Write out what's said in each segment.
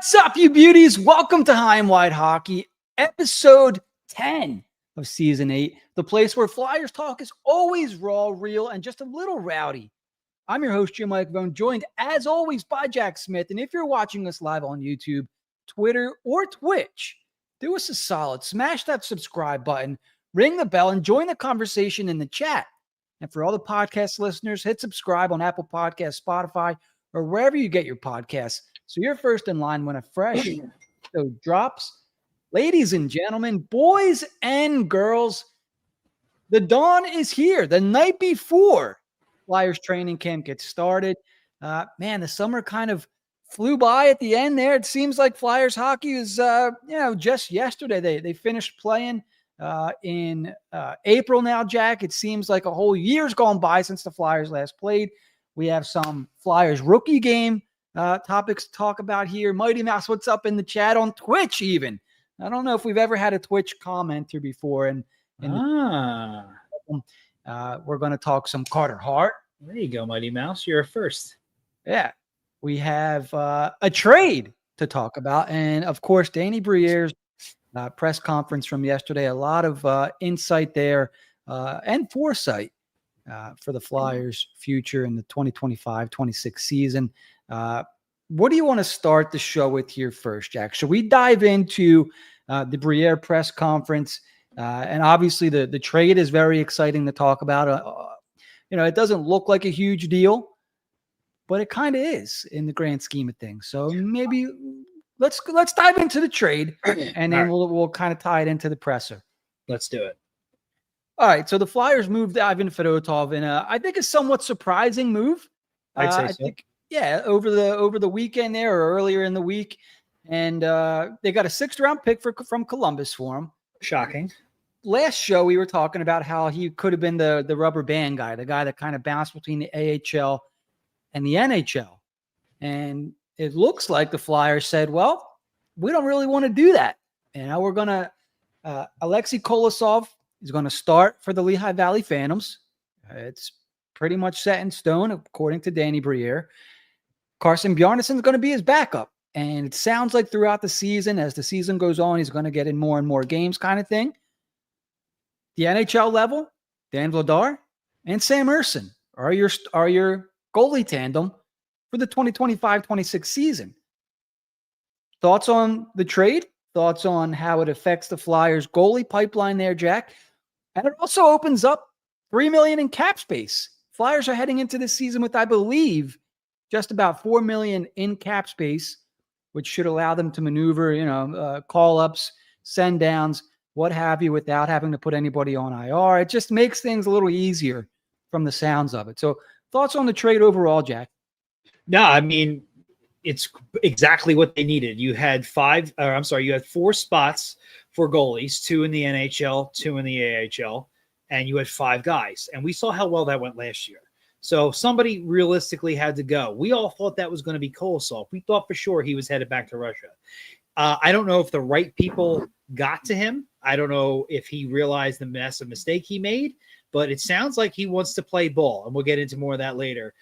What's up, you beauties? Welcome to High and Wide Hockey, episode 10 of season 8, the place where Flyers talk is always raw, real, and just a little rowdy. I'm your host, Jim Microphone, joined as always by Jack Smith. And if you're watching us live on YouTube, Twitter, or Twitch, do us a solid. Smash that subscribe button, ring the bell, and join the conversation in the chat. And for all the podcast listeners, hit subscribe on Apple Podcasts, Spotify, or wherever you get your podcasts, so you're first in line when a fresh episode drops. Ladies and gentlemen, boys and girls, the dawn is here. The night before Flyers training camp gets started. Man, the summer kind of flew by at the end there. It seems like Flyers hockey is, just yesterday. They finished playing in April now, Jack. It seems like a whole year's gone by since the Flyers last played. We have some Flyers rookie game topics to talk about here. Mighty Mouse, what's up in the chat on Twitch even? I don't know if we've ever had a Twitch commenter before. We're going to talk some Carter Hart. There you go, Mighty Mouse. You're first. Yeah. We have a trade to talk about. And, of course, Danny Briere's press conference from yesterday. A lot of insight there and foresight for the Flyers' future in the 2025-26 season. What do you want to start the show with here first, Jack? Should we dive into the Briere press conference? And obviously the trade is very exciting to talk about. It doesn't look like a huge deal, but it kind of is in the grand scheme of things. So maybe let's dive into the trade, and then we'll kind of tie it into the presser. Let's do it. All right. So the Flyers moved Ivan Fedotov in I think a somewhat surprising move. I'd say so. I think, yeah, over the weekend there or earlier in the week. And they got a 6th round pick from Columbus for him. Shocking. Last show, we were talking about how he could have been the rubber band guy, the guy that kind of bounced between the AHL and the NHL. And it looks like the Flyers said, well, we don't really want to do that. And now we're going to Alexei Kolosov is going to start for the Lehigh Valley Phantoms. It's pretty much set in stone, according to Danny Briere. Carson Bjarnason is going to be his backup. And it sounds like throughout the season, as the season goes on, he's going to get in more and more games kind of thing. The NHL level, Dan Vladar and Sam Ersson are your goalie tandem for the 2025-26 season. Thoughts on the trade? Thoughts on how it affects the Flyers goalie pipeline there, Jack? And it also opens up $3 million in cap space. Flyers are heading into this season with, I believe, just about $4 million in cap space, which should allow them to maneuver, call-ups, send-downs, what have you, without having to put anybody on IR. It just makes things a little easier from the sounds of it. So thoughts on the trade overall, Jack? No, I mean, it's exactly what they needed. You had 4 spots for goalies, 2 in the NHL, 2 in the AHL, and you had 5 guys. And we saw how well that went last year. So somebody realistically had to go. We all thought that was going to be Kolosov. We thought for sure he was headed back to Russia. I don't know if the right people got to him. I don't know if he realized the massive mistake he made, but it sounds like he wants to play ball, and we'll get into more of that later.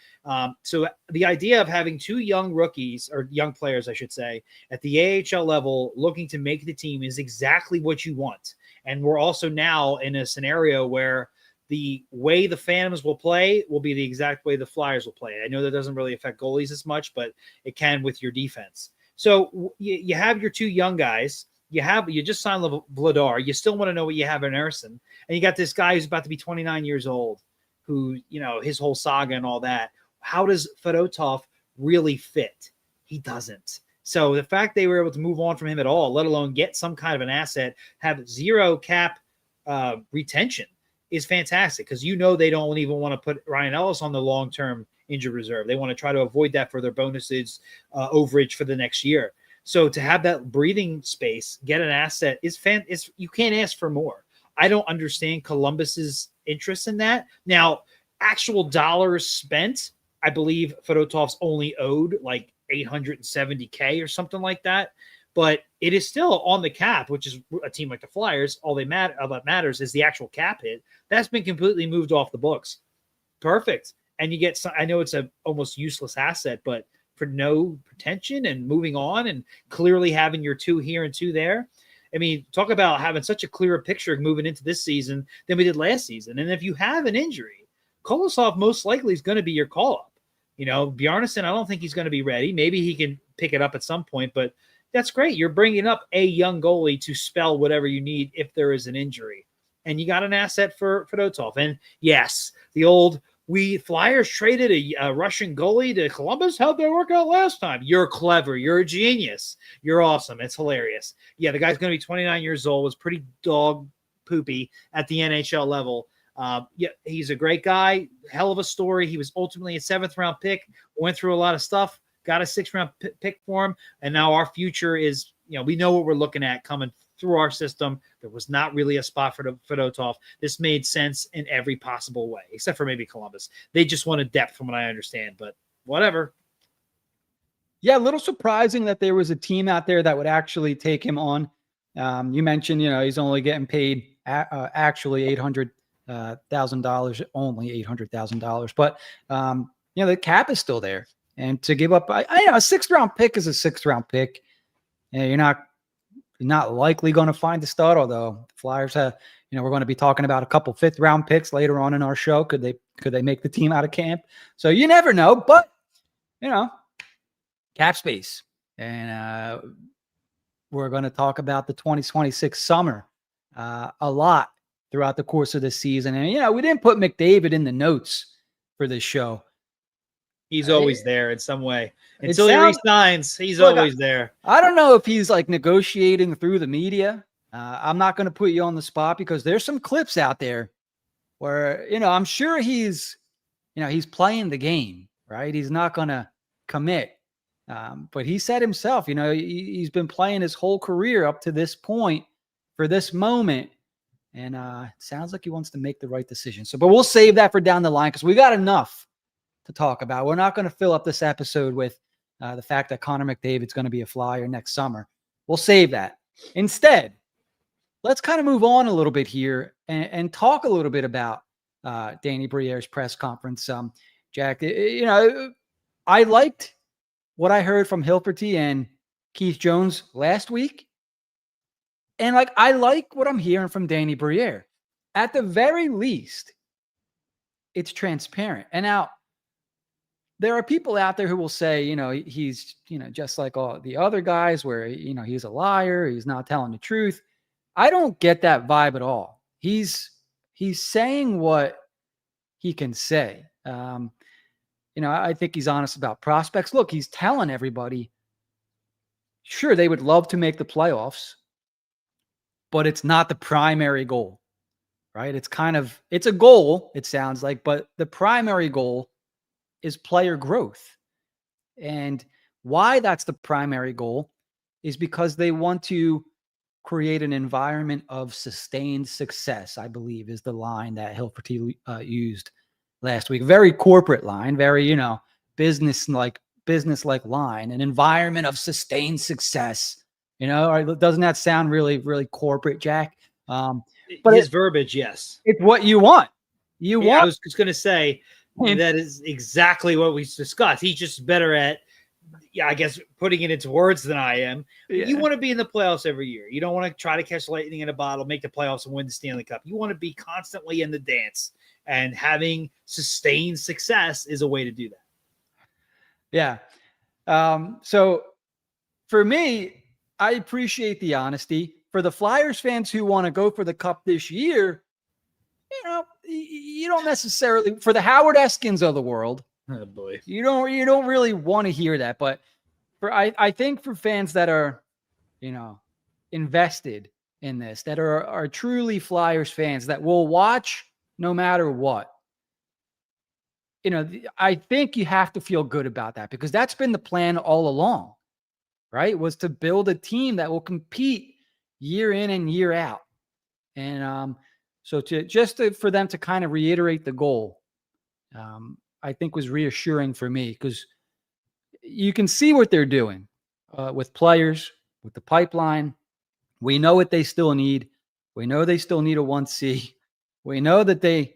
So the idea of having 2 young rookies, or young players, I should say, at the AHL level looking to make the team is exactly what you want. And we're also now in a scenario where the way the Phantoms will play will be the exact way the Flyers will play. I know that doesn't really affect goalies as much, but it can with your defense. So you have your 2 young guys. You just signed Vladar. You still want to know what you have in Ersson. And you got this guy who's about to be 29 years old, who, his whole saga and all that. How does Fedotov really fit? He doesn't. So the fact they were able to move on from him at all, let alone get some kind of an asset, have 0 cap retention, is fantastic, because they don't even want to put Ryan Ellis on the long-term injured reserve. They want to try to avoid that for their bonuses overage for the next year. So to have that breathing space, get an asset is you can't ask for more. I don't understand Columbus's interest in that. Now, actual dollars spent, I believe Fedotov's only owed like $870K or something like that. But it is still on the cap, which is a team like the Flyers. All that matters is the actual cap hit. That's been completely moved off the books. Perfect. And you get some, I know it's a almost useless asset, but for no pretension and moving on and clearly having your 2 here and 2 there. I mean, talk about having such a clearer picture moving into this season than we did last season. And if you have an injury, Kolosov most likely is going to be your call-up. Bjarnason, I don't think he's going to be ready. Maybe he can pick it up at some point, but that's great. You're bringing up a young goalie to spell whatever you need if there is an injury. And you got an asset for Fedotov. And yes, we Flyers traded a Russian goalie to Columbus. How'd that work out last time? You're clever. You're a genius. You're awesome. It's hilarious. Yeah, the guy's going to be 29 years old, was pretty dog poopy at the NHL level. Yeah, he's a great guy. Hell of a story. He was ultimately a 7th-round pick, went through a lot of stuff, got a 6th-round pick for him. And now our future is, we know what we're looking at coming through our system. There was not really a spot for Fedotov. This made sense in every possible way, except for maybe Columbus. They just wanted depth from what I understand, but whatever. Yeah, a little surprising that there was a team out there that would actually take him on. You mentioned, he's only getting paid actually $800,000, only $800,000. But, the cap is still there. And to give up, a 6th-round pick is a 6th-round pick. And you're not likely going to find a stud, although the Flyers have, we're going to be talking about a couple 5th-round picks later on in our show. Could they make the team out of camp? So you never know, but cap space. And we're going to talk about the 2026 summer a lot throughout the course of this season. And we didn't put McDavid in the notes for this show. He's always there in some way. Until he resigns, he's always there. I don't know if he's like negotiating through the media. I'm not going to put you on the spot because there's some clips out there where, I'm sure he's playing the game, right? He's not going to commit. But he said himself, he's been playing his whole career up to this point for this moment. And it sounds like he wants to make the right decision. But we'll save that for down the line because we got enough to talk about. We're not going to fill up this episode with the fact that Connor McDavid's going to be a Flyer next summer. We'll save that. Instead, let's kind of move on a little bit here and talk a little bit about Danny Briere's press conference. Jack, I liked what I heard from Hilferty and Keith Jones last week. And I like what I'm hearing from Danny Briere. At the very least, it's transparent. And now, there are people out there who will say, he's, just like all the other guys where, he's a liar. He's not telling the truth. I don't get that vibe at all. He's saying what he can say. I think he's honest about prospects. Look, he's telling everybody, sure, they would love to make the playoffs, but it's not the primary goal, right? It's a goal, it sounds like, but the primary goal is player growth. And why that's the primary goal is because they want to create an environment of sustained success, I believe is the line that Hilferty used last week. Very corporate line, very, business-like line, an environment of sustained success. Doesn't that sound really, really corporate, Jack? But his verbiage, yes. It's what you want. I was just going to say, that is exactly what we discussed. He's just better at, I guess, putting it into words than I am. Yeah. You want to be in the playoffs every year. You don't want to try to catch lightning in a bottle, make the playoffs, and win the Stanley Cup. You want to be constantly in the dance, and having sustained success is a way to do that. Yeah. So for me, I appreciate the honesty. For the Flyers fans who want to go for the Cup this year, you don't necessarily, for the Howard Eskins of the world, oh boy, you don't really want to hear that. But I think for fans that are, invested in this, that are truly Flyers fans that will watch no matter what, I think you have to feel good about that because that's been the plan all along, right? Was to build a team that will compete year in and year out. And, so for them to kind of reiterate the goal, I think was reassuring for me because you can see what they're doing with players, with the pipeline. We know what they still need. We know they still need a 1C. We know that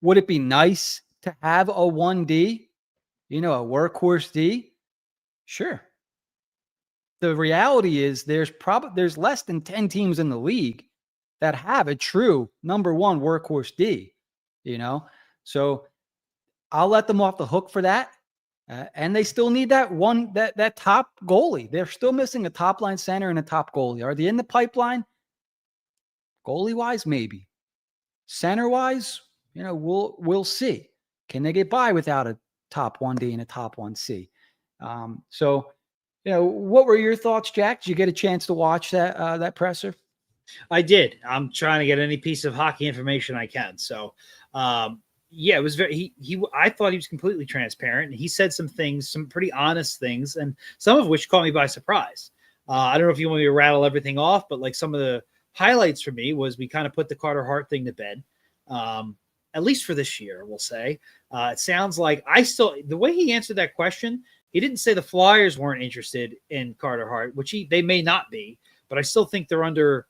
would it be nice to have a 1D? a workhorse D, sure. The reality is there's less than 10 teams in the league that have a true number one workhorse D, So I'll let them off the hook for that. And they still need that top goalie. They're still missing a top line center and a top goalie. Are they in the pipeline? Goalie wise, maybe. Center wise, we'll see. Can they get by without a top 1D and a top 1C? What were your thoughts, Jack? Did you get a chance to watch that presser? I did. I'm trying to get any piece of hockey information I can. So, it was very. I thought he was completely transparent. He said some things, some pretty honest things, and some of which caught me by surprise. I don't know if you want me to rattle everything off, but like some of the highlights for me was we kind of put the Carter Hart thing to bed. At least for this year, we'll say. It sounds like the way he answered that question, he didn't say the Flyers weren't interested in Carter Hart, which they may not be, but I still think they're under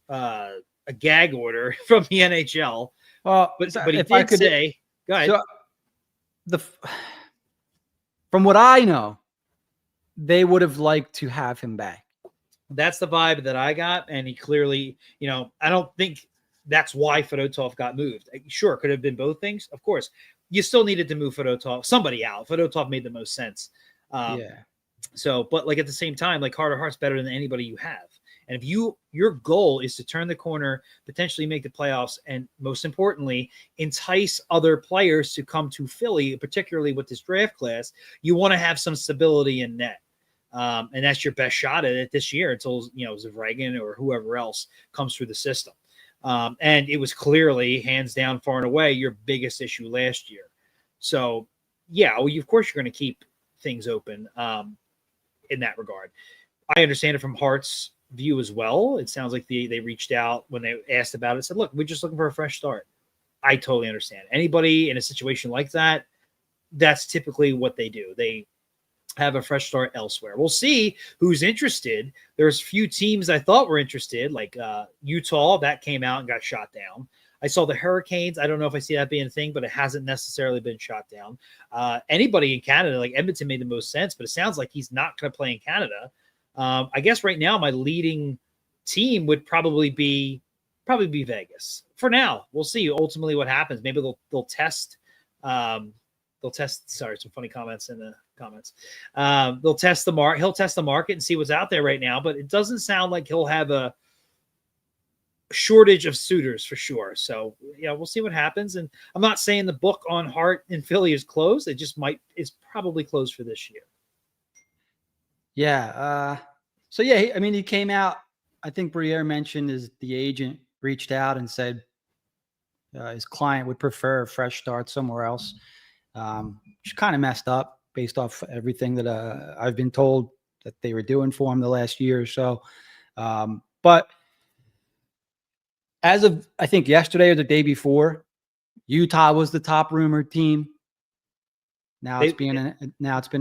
a gag order from the NHL. But he did say, go ahead. So from what I know, they would have liked to have him back. That's the vibe that I got. And he clearly, I don't think that's why Fedotov got moved. Sure, could have been both things. Of course, you still needed to move somebody out. Fedotov made the most sense. So, but like at the same time, like Carter Hart's better than anybody you have. And if your goal is to turn the corner, potentially make the playoffs, and most importantly, entice other players to come to Philly, particularly with this draft class, you want to have some stability in net. And that's your best shot at it this year until, Zvragin or whoever else comes through the system. And it was clearly, hands down, far and away, your biggest issue last year. So, of course you're going to keep things open in that regard. I understand it from Hart's view as well. It sounds like they reached out when they asked about it, said, look, we're just looking for a fresh start. I totally understand. Anybody in a situation like that, that's typically what they do. They have a fresh start elsewhere. We'll see who's interested. There's few teams I thought were interested, like Utah, that came out and got shot down. I saw the Hurricanes. I don't know if I see that being a thing, but it hasn't necessarily been shot down. Anybody in Canada, like Edmonton made the most sense, but it sounds like he's not going to play in Canada. I guess right now my leading team would probably be Vegas. For now, we'll see ultimately what happens. Maybe they'll test. Sorry, some funny comments in the comments. They'll test the market. He'll test the market and see what's out there right now. But it doesn't sound like he'll have a shortage of suitors for sure. So we'll see what happens. And I'm not saying the book on Hart in Philly is closed. It just is probably closed for this year. Yeah. He came out. I think Briere mentioned the agent reached out and said his client would prefer a fresh start somewhere else. Which kind of messed up based off everything that I've been told that they were doing for him the last year or so. But as of, I think, yesterday or the day before, Utah was the top rumored team. Now it's been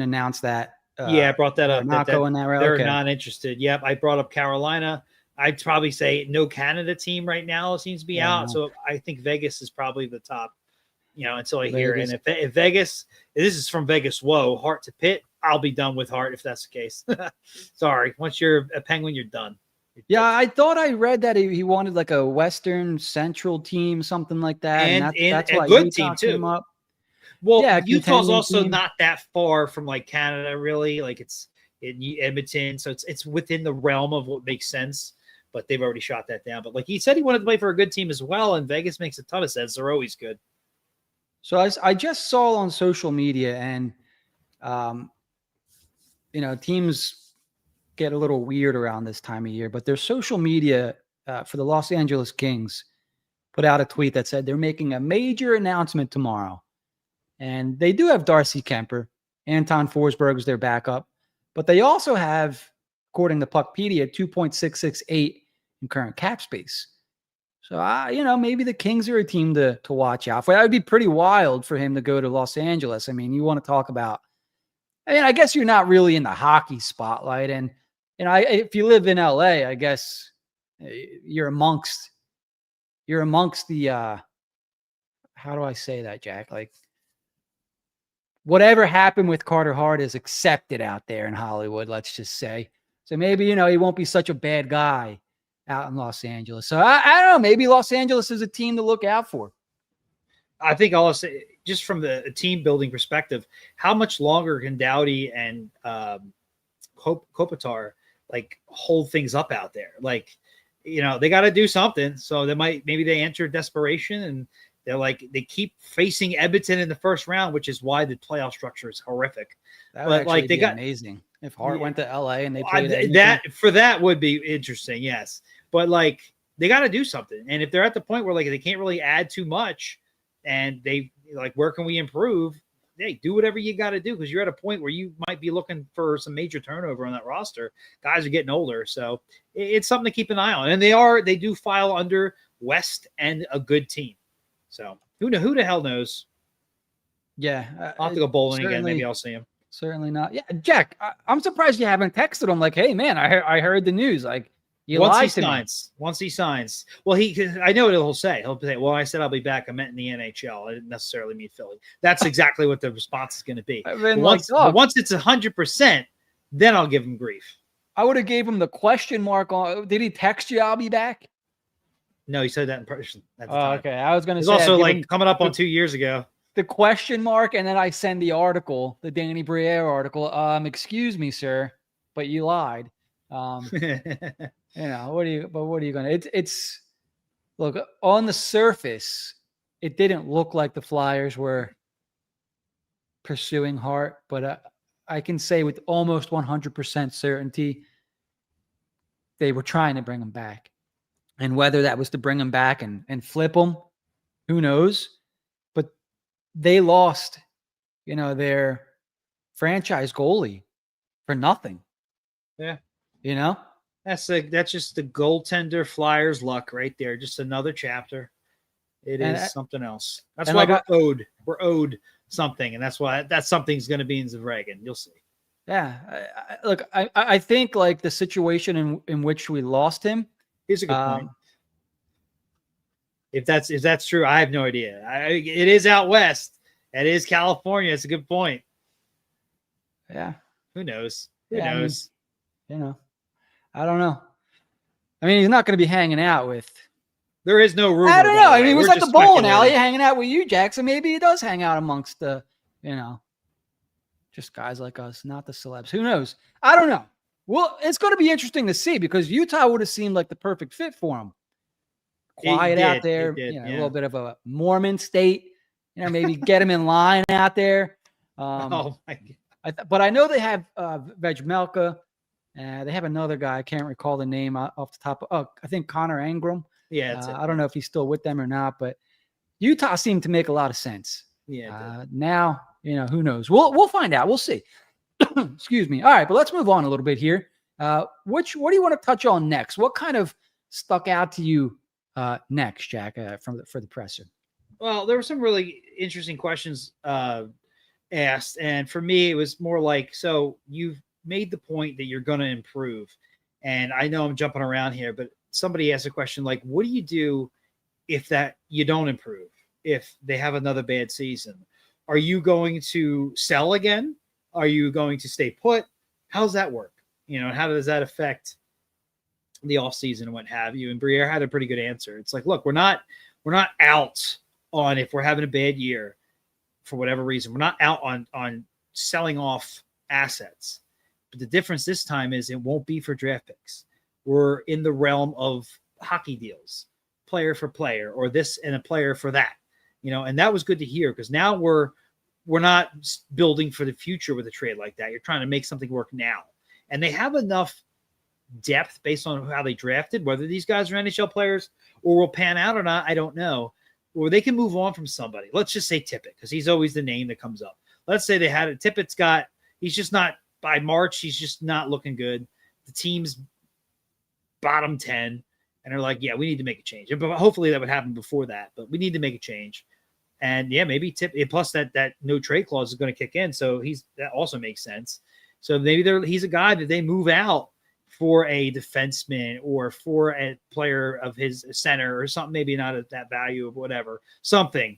announced that. I brought that up. Not going that route. They're not interested. Yep, I brought up Carolina. I'd probably say no Canada team right now seems to be out. So I think Vegas is probably the top. Until I hear. And if Vegas, this is from Vegas, Hart to Pitt, I'll be done with Hart if that's the case. Sorry. Once you're a Penguin, you're done. I thought I read that he wanted like a Western Central team, something like that. And that's why a good Utah team too. Came up. Well, Utah's also not that far from like Canada, really. Like it's in Edmonton. So it's within the realm of what makes sense. But they've already shot that down. But like he said, he wanted to play for a good team as well. And Vegas makes a ton of sense. They're always good. So I just saw on social media, and teams get a little weird around this time of year, but their social media for the Los Angeles Kings put out a tweet that said they're making a major announcement tomorrow. And they do have Darcy Kemper. Anton Forsberg is their backup, but they also have, according to Puckpedia, 2.668 in current cap space. So, maybe the Kings are a team to watch out for. That would be pretty wild for him to go to Los Angeles. I mean, you want to talk about, I guess you're not really in the hockey spotlight. And, if you live in LA, I guess you're amongst the, how do I say that, Jack? Like whatever happened with Carter Hart is accepted out there in Hollywood, let's just say. So maybe, he won't be such a bad guy out in Los Angeles. So I don't know. Maybe Los Angeles is a team to look out for. I think also just from the team building perspective, how much longer can Doughty and Kopitar like hold things up out there? Like, they got to do something. So maybe they enter desperation and they keep facing Edmonton in the first round, which is why the playoff structure is horrific. That would actually be amazing if Hart went to LA and they played that would be interesting. Yes. But they got to do something. And if they're at the point where they can't really add too much and they where can we improve? Hey, do whatever you got to do, because you're at a point where you might be looking for some major turnover on that roster. Guys are getting older. So it's something to keep an eye on. And they do file under West and a good team. So who the hell knows? Yeah. I'll have to go bowling again. Maybe I'll see him. Certainly not. Yeah. Jack, I'm surprised you haven't texted him hey, man, I heard the news. Once he signs. Well, I know what he'll say. He'll say, well, I said I'll be back. I meant in the NHL. I didn't necessarily mean Philly. That's exactly what the response is going to be. Once it's 100%, then I'll give him grief. I would have gave him the question mark on. Did he text you, I'll be back? No, he said that in person at the time. Okay. I was going to say. It's also coming up on 2 years ago. The question mark, and then I send the article, the Danny Briere article. Excuse me, sir, but you lied. What are you going to, it's look, on the surface, it didn't look like the Flyers were pursuing Hart, but I can say with almost 100% certainty, they were trying to bring him back. And whether that was to bring him back and flip him, who knows? But they lost, their franchise goalie for nothing. Yeah. That's just the goaltender Flyers luck right there. Just another chapter. It is something else. That's why we're owed something, and that's why that something's going to be in Zavragan. You'll see. Yeah, I think the situation in which we lost him. Here's a good point. If that's true, I have no idea. It is out west. It is California. It's a good point. Yeah. Who knows? Who knows? I don't know. I mean, he's not going to be hanging out with. There is no rumor. I don't know. I mean, he was at the bowling alley hanging out with you, Jackson. Maybe he does hang out amongst the, just guys like us, not the celebs. Who knows? I don't know. Well, it's going to be interesting to see because Utah would have seemed like the perfect fit for him. Quiet out there, a little bit of a Mormon state. Maybe get him in line out there. Oh my God. But I know they have Vejmelka. They have another guy. I can't recall the name off the top. I think Connor Ingram. Yeah, I don't know if he's still with them or not, but Utah seemed to make a lot of sense. Yeah. Now, who knows? We'll find out. We'll see. Excuse me. All right, but let's move on a little bit here. What do you want to touch on next? What kind of stuck out to you next, Jack, for the presser? Well, there were some really interesting questions asked, and for me, it was more so you've made the point that you're going to improve, and I know I'm jumping around here, but somebody asked a question what do you do if you don't improve, if they have another bad season? Are you going to sell again? Are you going to stay put? How's that work? How does that affect the offseason and what have you? And Briere had a pretty good answer. It's look, we're not out on if we're having a bad year for whatever reason. We're not out on selling off assets. But the difference this time is it won't be for draft picks. We're in the realm of hockey deals, player for player, or this and a player for that. And that was good to hear because now we're not building for the future with a trade like that. You're trying to make something work now. And they have enough depth based on how they drafted, whether these guys are NHL players or will pan out or not, I don't know. Or they can move on from somebody. Let's just say Tippett, because he's always the name that comes up. Let's say they had it. He's just not, by March, he's just not looking good. The team's bottom 10, and they're like, yeah, we need to make a change. But hopefully that would happen before that, but we need to make a change. And yeah, maybe plus that no trade clause is going to kick in. So that also makes sense. So maybe he's a guy that they move out for a defenseman or for a player of his center or something, maybe not at that value of whatever, something,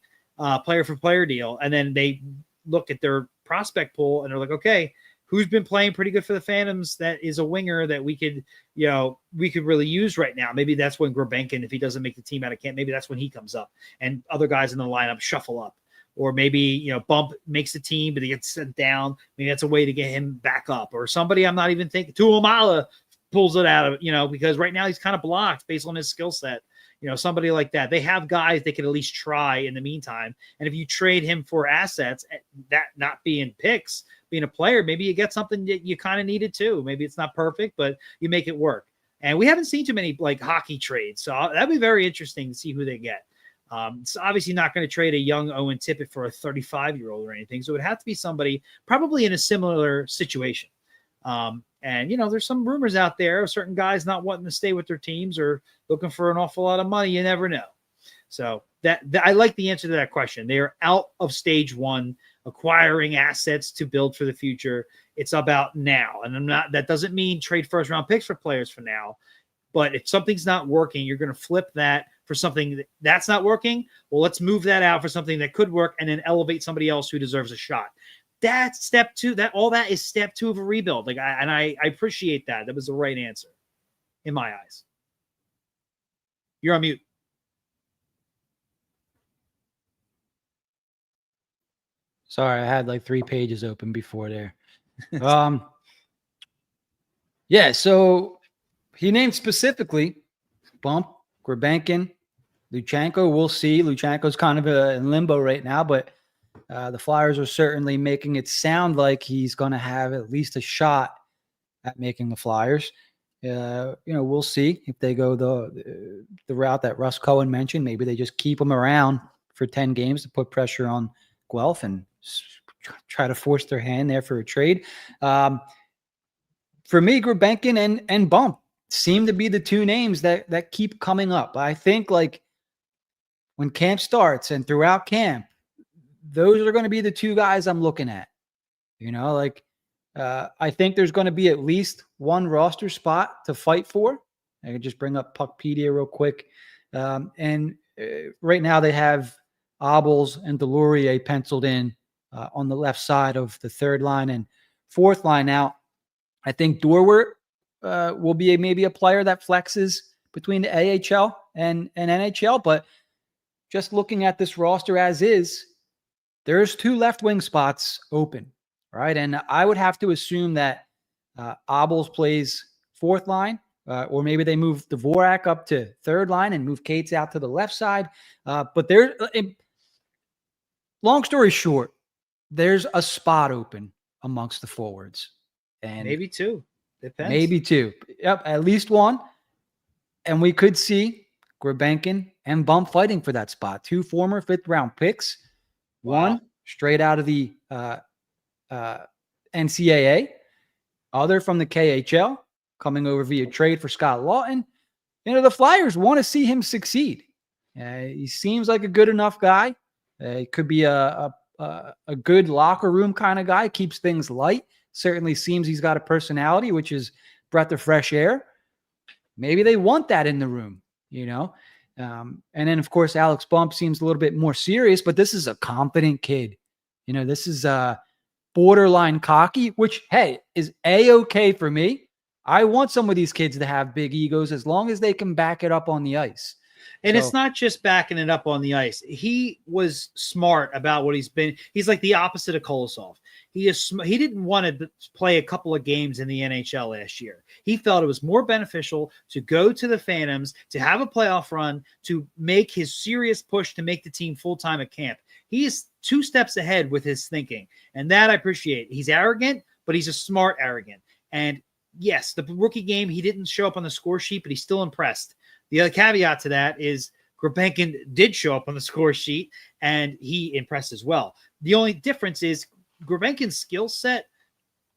player for player deal. And then they look at their prospect pool, and they're like, okay, who's been playing pretty good for the Phantoms that is a winger that we could really use right now. Maybe that's when Gurbankin, if he doesn't make the team out of camp, maybe that's when he comes up and other guys in the lineup shuffle up. Or maybe, Bump makes the team, but he gets sent down. Maybe that's a way to get him back up. Or somebody I'm not even thinking, Tuamala pulls it out of, because right now he's kind of blocked based on his skill set. Somebody like that. They have guys they could at least try in the meantime. And if you trade him for assets, that not being picks, being a player, maybe you get something that you kind of needed too. Maybe it's not perfect, but you make it work. And we haven't seen too many like hockey trades. So that'd be very interesting to see who they get. It's obviously not going to trade a young Owen Tippett for a 35-year-old or anything. So it would have to be somebody probably in a similar situation. And, there's some rumors out there of certain guys not wanting to stay with their teams or looking for an awful lot of money. You never know. So that I like the answer to that question. They are out of stage one, acquiring assets to build for the future. It's about now. And that doesn't mean trade first round picks for players for now. But if something's not working, you're going to flip that for something that's not working. Well, let's move that out for something that could work and then elevate somebody else who deserves a shot. That's step two. That is step two of a rebuild. I appreciate that. That was the right answer in my eyes. You're on mute. Sorry, I had like 3 pages open before there. Yeah, so he named specifically Bump, Gurbankin, Luchenko. We'll see. Luchenko's kind of in limbo right now, but the Flyers are certainly making it sound like he's going to have at least a shot at making the Flyers. We'll see if they go the route that Russ Cohen mentioned. Maybe they just keep him around for 10 games to put pressure on Guelph and try to force their hand there for a trade. For me, Gurbankin and Bump seem to be the two names that keep coming up. I think like when camp starts and throughout camp, those are going to be the two guys I'm looking at. I think there's going to be at least one roster spot to fight for. I can just bring up Puckpedia real quick. Right now they have Obels and Delorier penciled in on the left side of the third line and fourth line. Now, I think Dorwart will be maybe a player that flexes between the AHL and NHL, but just looking at this roster as is, there's 2 left wing spots open, right? And I would have to assume that Obels plays fourth line, or maybe they move Dvorak up to third line and move Cates out to the left side. But long story short, there's a spot open amongst the forwards. And maybe 2. Depends. Maybe 2. Yep, at least 1. And we could see Gurbankin and Bump fighting for that spot. 2 former 5th-round picks. Wow. 1 straight out of the NCAA. Other from the KHL, coming over via trade for Scott Lawton. The Flyers want to see him succeed. He seems like a good enough guy. He could be a good locker room kind of guy. Keeps things light. Certainly seems he's got a personality, which is breath of fresh air. Maybe they want that in the room, And then, of course, Alex Bump seems a little bit more serious, but this is a confident kid. This is borderline cocky, which, hey, is A-okay for me. I want some of these kids to have big egos as long as they can back it up on the ice. And it's not just backing it up on the ice. He was smart about what he's been. He's like the opposite of Kolosov. He didn't want to play a couple of games in the NHL last year. He felt it was more beneficial to go to the Phantoms, to have a playoff run, to make his serious push to make the team full-time at camp. He is 2 steps ahead with his thinking, and that I appreciate. He's arrogant, but he's a smart arrogant. And yes, the rookie game, he didn't show up on the score sheet, but he's still impressed. The other caveat to that is Gurbankin did show up on the score sheet, and he impressed as well. The only difference is Gurbankin's skill set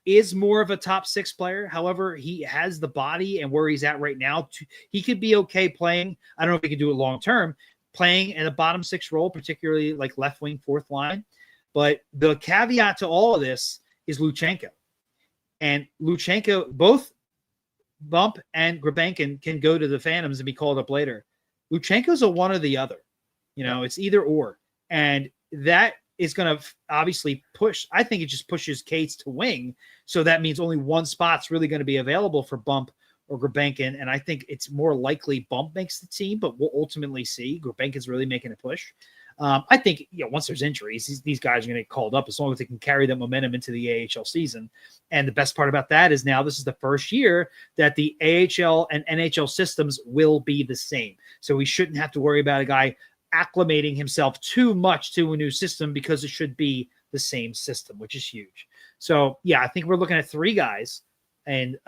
is more of a top 6 player. However, he has the body and where he's at right now. He could be okay playing. I don't know if he can do it long term, playing in a bottom 6 role, particularly like left wing, fourth line. But the caveat to all of this is Luchenko. And Luchenko, both Bump and Gurbankin can go to the Phantoms and be called up later. Luchenko's a one or the other. It's either or. And that is going to obviously push. I think it just pushes Cates to wing. So that means only one spot's really going to be available for Bump or Gurbankin. And I think it's more likely Bump makes the team, but we'll ultimately see. Gurbankin's really making a push. I think, once there's injuries, these guys are going to get called up as long as they can carry that momentum into the AHL season. And the best part about that is now this is the first year that the AHL and NHL systems will be the same. So we shouldn't have to worry about a guy acclimating himself too much to a new system because it should be the same system, which is huge. So, I think we're looking at 3 guys, and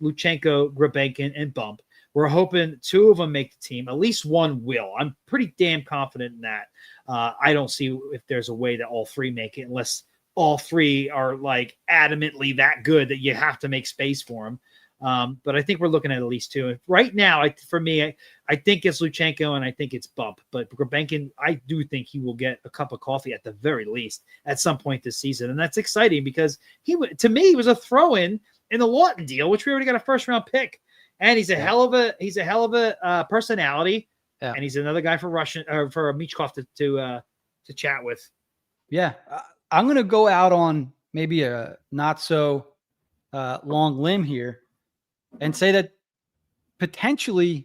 Luchenko, Gurbankin, and Bump. We're hoping 2 of them make the team. At least 1 will. I'm pretty damn confident in that. I don't see if there's a way that all 3 make it unless all 3 are like adamantly that good that you have to make space for them. But I think we're looking at least 2. And right now, for me, I think it's Luchenko and I think it's Bump. But Gurbankin, I do think he will get a cup of coffee at the very least at some point this season. And that's exciting because to me, he was a throw-in in the Lawton deal, which we already got a first-round pick. And he's a hell of a personality, and he's another guy for Michkov to chat with. Yeah, I'm gonna go out on maybe a not so long limb here, and say that potentially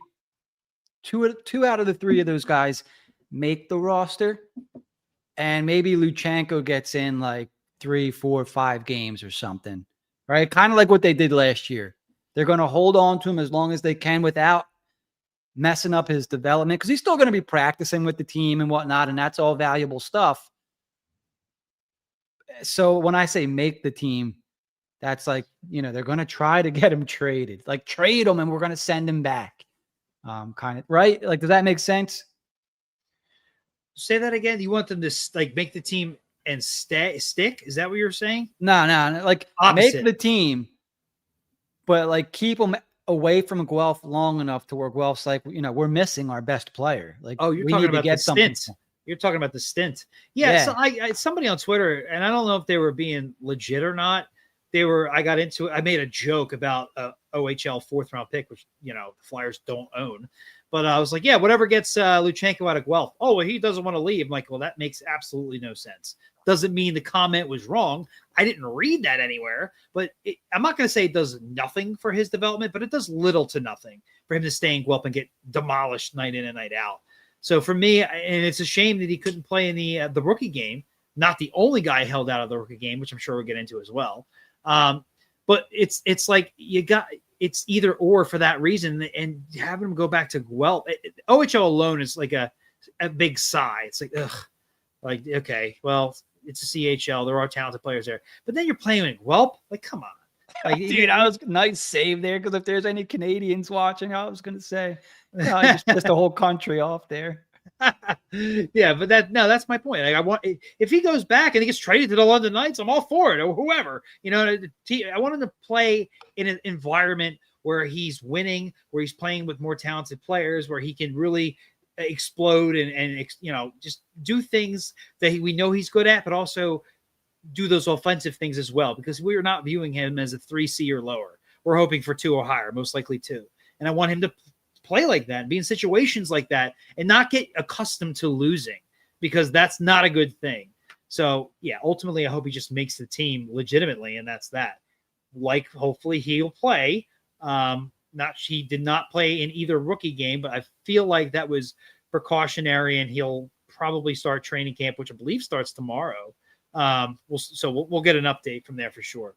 two out of the 3 of those guys make the roster, and maybe Luchenko gets in like 3, 4, 5 games or something, right? Kind of like what they did last year. They're going to hold on to him as long as they can without messing up his development because he's still going to be practicing with the team and whatnot, and that's all valuable stuff. So when I say make the team, that's like, they're going to try to get him traded. Like, trade him and we're going to send him back. Kind of, right? Like, does that make sense? Say that again. You want them to like make the team and stick? Is that what you're saying? No. Like, opposite. Make the team, but like keep them away from Guelph long enough to where Guelph's like, we're missing our best player. Like, you're we talking need about to get the something. Stint. You're talking about the stint. Yeah. So I somebody on Twitter, and I don't know if they were being legit or not. I got into it. I made a joke about OHL 4th-round pick, which, the Flyers don't own. But I was like, yeah, whatever gets Luchenko out of Guelph. Oh, well, he doesn't want to leave. I'm like, well, that makes absolutely no sense. Doesn't mean the comment was wrong. I didn't read that anywhere. But I'm not going to say it does nothing for his development, but it does little to nothing for him to stay in Guelph and get demolished night in and night out. So for me, and it's a shame that he couldn't play in the rookie game. Not the only guy held out of the rookie game, which I'm sure we'll get into as well. But it's like it's either or for that reason, and having him go back to Guelph, OHL alone is like a big sigh. It's like, ugh, like, okay, well, it's a CHL. There are talented players there, but then you're playing in Guelph. Like, come on. Like, dude, I was nice save there because if there's any Canadians watching, I was going to say, I just pissed the whole country off there. Yeah, but that's my point. Like, if he goes back and he gets traded to the London Knights, I'm all for it, or whoever. I want him to play in an environment where he's winning, where he's playing with more talented players, where he can really explode and just do things that we know he's good at, but also do those offensive things as well, because we are not viewing him as a 3C or lower. We're hoping for 2 or higher, most likely 2. And I want him to play like that and be in situations like that and not get accustomed to losing, because that's not a good thing. So yeah, ultimately I hope he just makes the team legitimately, and that's that. Like, hopefully he'll play. He did not play in either rookie game, but I feel like that was precautionary, and he'll probably start training camp, which I believe starts tomorrow. We'll get an update from there for sure.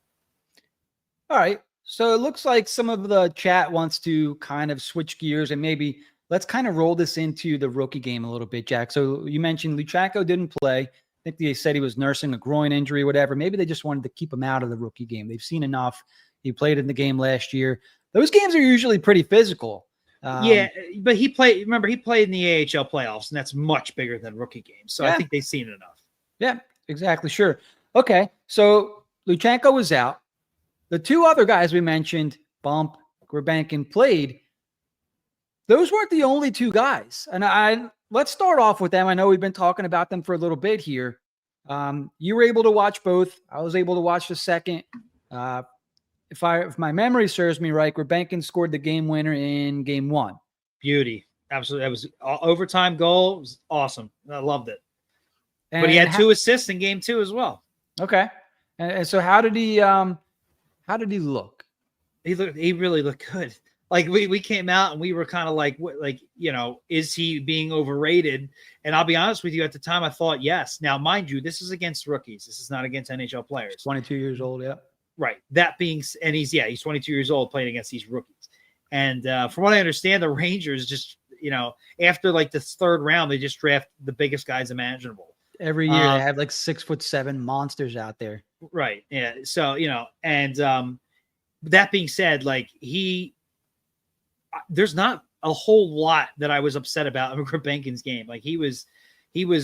All right. So it looks like some of the chat wants to kind of switch gears, and maybe let's kind of roll this into the rookie game a little bit, Jack. So you mentioned Luchenko didn't play. I think they said he was nursing a groin injury, whatever. Maybe they just wanted to keep him out of the rookie game. They've seen enough. He played in the game last year. Those games are usually pretty physical. Yeah, but he played in the AHL playoffs, and that's much bigger than rookie games. So I think they've seen enough. Yeah, exactly. Sure. Okay. So Luchenko was out. The 2 other guys we mentioned, Bump, Gurbankin, played. Those weren't the only 2 guys. And let's start off with them. I know we've been talking about them for a little bit here. You were able to watch both. I was able to watch the second. If my memory serves me right, Gurbankin scored the game winner in game 1. Beauty. Absolutely. That was an overtime goal. It was awesome. I loved it. But he had 2 assists in game 2 as well. Okay. And so how did he look? He really looked good. Like we came out and we were kind of like, is he being overrated? And I'll be honest with you, at the time I thought yes. Now, mind you, this is against rookies. This is not against NHL players. 22 years old, yeah. Right. That being, and he's 22 years old playing against these rookies. And from what I understand, the Rangers just, after like the 3rd round, they just draft the biggest guys imaginable. Every year they have like 6'7" monsters out there. Right. Yeah. So, and that being said, like there's not a whole lot that I was upset about in Grabenkin's game. Like he was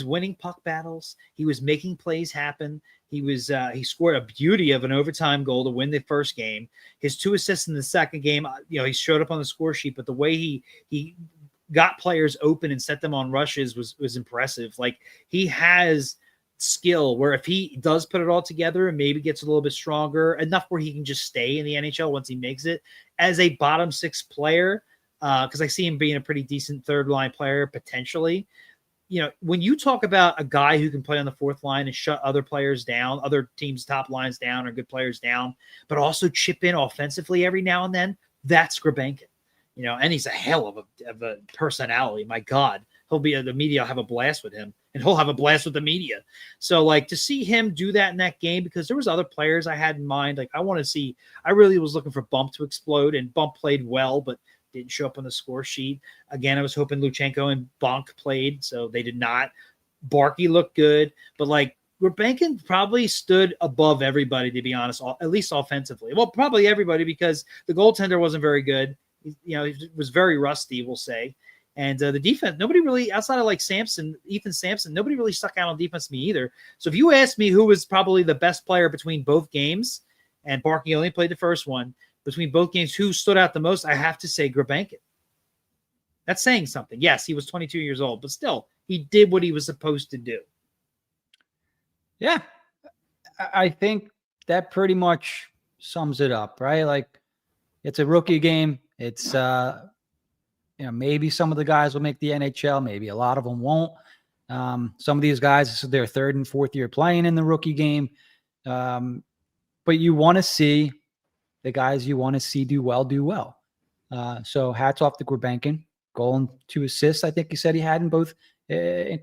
winning puck battles. He was making plays happen. He scored a beauty of an overtime goal to win the first game. His 2 assists in the second game, he showed up on the score sheet, but the way he got players open and set them on rushes was impressive. Like he has skill where if he does put it all together and maybe gets a little bit stronger enough where he can just stay in the NHL once he makes it as a bottom 6 player, because I see him being a pretty decent 3rd line player potentially. When you talk about a guy who can play on the 4th line and shut other players down, other teams' top lines down or good players down, but also chip in offensively every now and then, that's Grabenkin. And he's a hell of a personality. My God, the media will have a blast with him, and he'll have a blast with the media. So, like, to see him do that in that game, because there was other players I had in mind. Like, I really was looking for Bump to explode, and Bump played well, but didn't show up on the score sheet. Again, I was hoping Luchenko and Bonk played, so they did not. Barkey looked good, but like Grabenkin probably stood above everybody, to be honest, at least offensively. Well, probably everybody, because the goaltender wasn't very good. He was very rusty, we'll say. And the defense, nobody really, outside of like Ethan Sampson, nobody really stuck out on defense to me either. So if you ask me who was probably the best player between both games, and Barkey only played the first one, between both games, who stood out the most, I have to say Grabenkin. That's saying something. Yes, he was 22 years old, but still, he did what he was supposed to do. Yeah. I think that pretty much sums it up, right? Like, it's a rookie game. It's, maybe some of the guys will make the NHL. Maybe a lot of them won't. Some of these guys, this is their 3rd and 4th year playing in the rookie game. But you want to see the guys you want to see do well. So hats off to Grabenkin. Goal and 2 assists, I think you said he had in both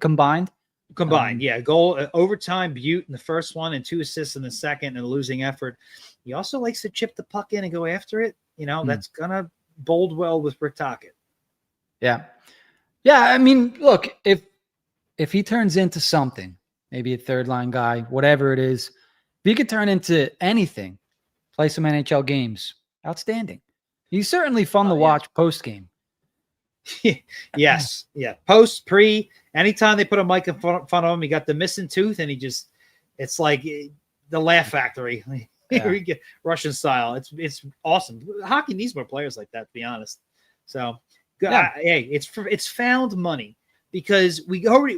combined. Yeah. Goal, overtime, Butte in the first one, and 2 assists in the second, and a losing effort. He also likes to chip the puck in and go after it. That's going to bode well with Rick Tocchet. Yeah. Yeah, I mean, look, if he turns into something, maybe a 3rd line guy, whatever it is, if he could turn into anything, play some NHL games, outstanding. He's certainly fun to watch post-game. Yes. Yeah. Post, pre, anytime they put a mic in front of him, he got the missing tooth, and it's like the Laugh Factory. Yeah. We get Russian style. It's awesome. Hockey needs more players like that, to be honest. So, yeah. Hey, it's found money, because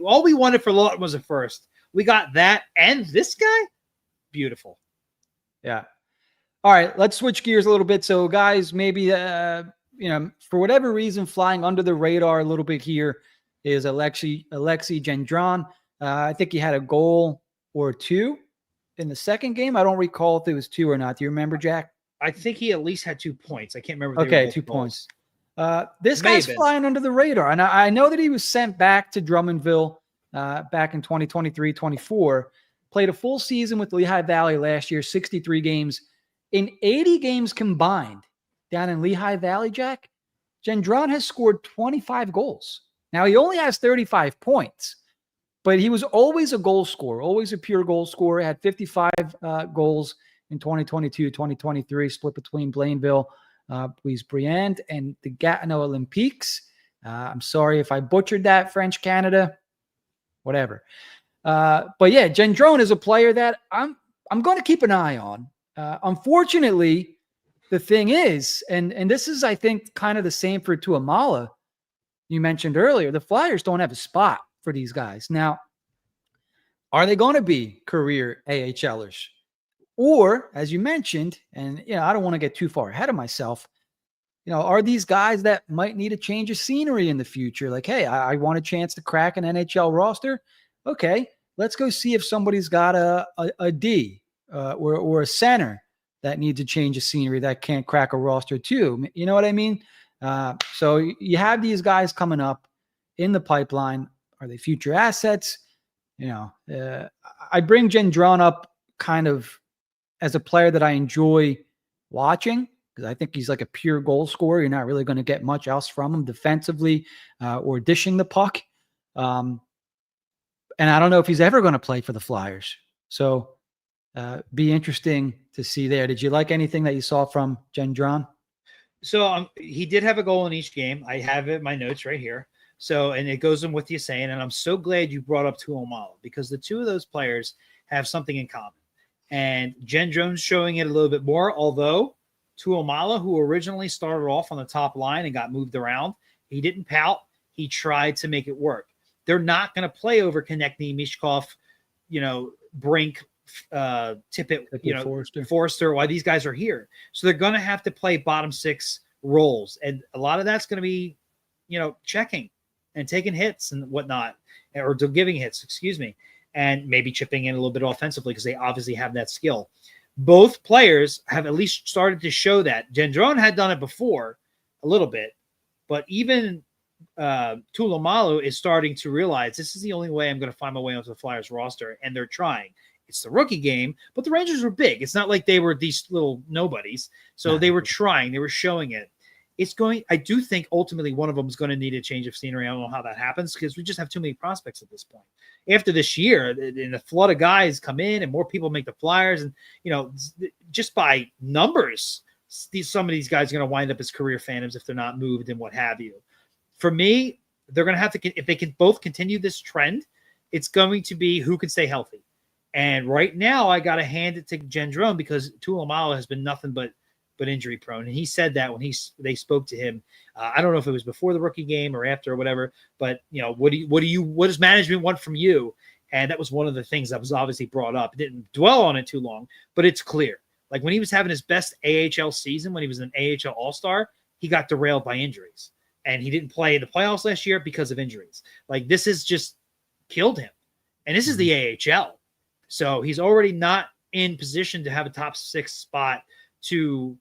all we wanted for Lawton was a first. We got that and this guy. Beautiful. Yeah. All right, let's switch gears a little bit. So, guys, maybe for whatever reason, flying under the radar a little bit here is Alexei Gendron. I think he had a goal or 2 in the second game. I don't recall if it was 2 or not. Do you remember, Jack? I think he at least had 2 points. I can't remember. Okay, 2 points. This guy's flying under the radar. And I know that he was sent back to Drummondville back in 2023-24. Played a full season with Lehigh Valley last year, 63 games. In 80 games combined down in Lehigh Valley, Jack, Gendron has scored 25 goals. Now, he only has 35 points, but he was always a goal scorer, always a pure goal scorer. Had 55 goals in 2022-2023, split between Blainville, Briand, and the Gatineau Olympiques. I'm sorry if I butchered that, French Canada, whatever. But yeah, Gendron is a player that I'm going to keep an eye on. Unfortunately, the thing is, and this is, I think, kind of the same for Tuamala, you mentioned earlier, the Flyers don't have a spot for these guys. Now, are they going to be career AHLers? Or, as you mentioned, and I don't want to get too far ahead of myself, are these guys that might need a change of scenery in the future? Like, hey, I want a chance to crack an NHL roster. Okay, let's go see if somebody's got a D or a center that needs a change of scenery that can't crack a roster too. You know what I mean? So you have these guys coming up in the pipeline. Are they future assets? I bring Gendron up kind of as a player that I enjoy watching because I think he's like a pure goal scorer. You're not really going to get much else from him defensively or dishing the puck. And I don't know if he's ever going to play for the Flyers. So be interesting to see there. Did you like anything that you saw from Gendron? So he did have a goal in each game. I have it in my notes right here. So, and it goes in with you saying, and I'm so glad you brought up Tuomalu because the two of those players have something in common. And Gendron's showing it a little bit more, although Tuomalu, who originally started off on the top line and got moved around, he didn't pout. He tried to make it work. They're not going to play over Konechny, Mishkov, Brink, Tippett, Forrester, why these guys are here. So they're going to have to play bottom six roles. And a lot of that's going to be, checking and taking hits and whatnot, or giving hits, and maybe chipping in a little bit offensively because they obviously have that skill. Both players have at least started to show that. Gendron had done it before a little bit, but even Tuomalu is starting to realize this is the only way I'm going to find my way onto the Flyers roster, and they're trying. It's the rookie game, but the Rangers were big. It's not like they were these little nobodies. So they were trying. They were showing it. I do think ultimately one of them is going to need a change of scenery. I don't know how that happens because we just have too many prospects at this point. After this year, and the flood of guys come in and more people make the Flyers, and just by numbers, some of these guys are going to wind up as career phantoms if they're not moved and what have you. For me, they're going to have to, if they can both continue this trend, it's going to be who can stay healthy. And right now, I got to hand it to Gendron because Tuomalu has been nothing but injury prone. And he said that when they spoke to him. I don't know if it was before the rookie game or after or whatever, but what does management want from you? And that was one of the things that was obviously brought up. Didn't dwell on it too long, but it's clear. Like when he was having his best AHL season, when he was an AHL All-Star, he got derailed by injuries. And he didn't play the playoffs last year because of injuries. Like this has just killed him. And this is the AHL. So he's already not in position to have a top six spot to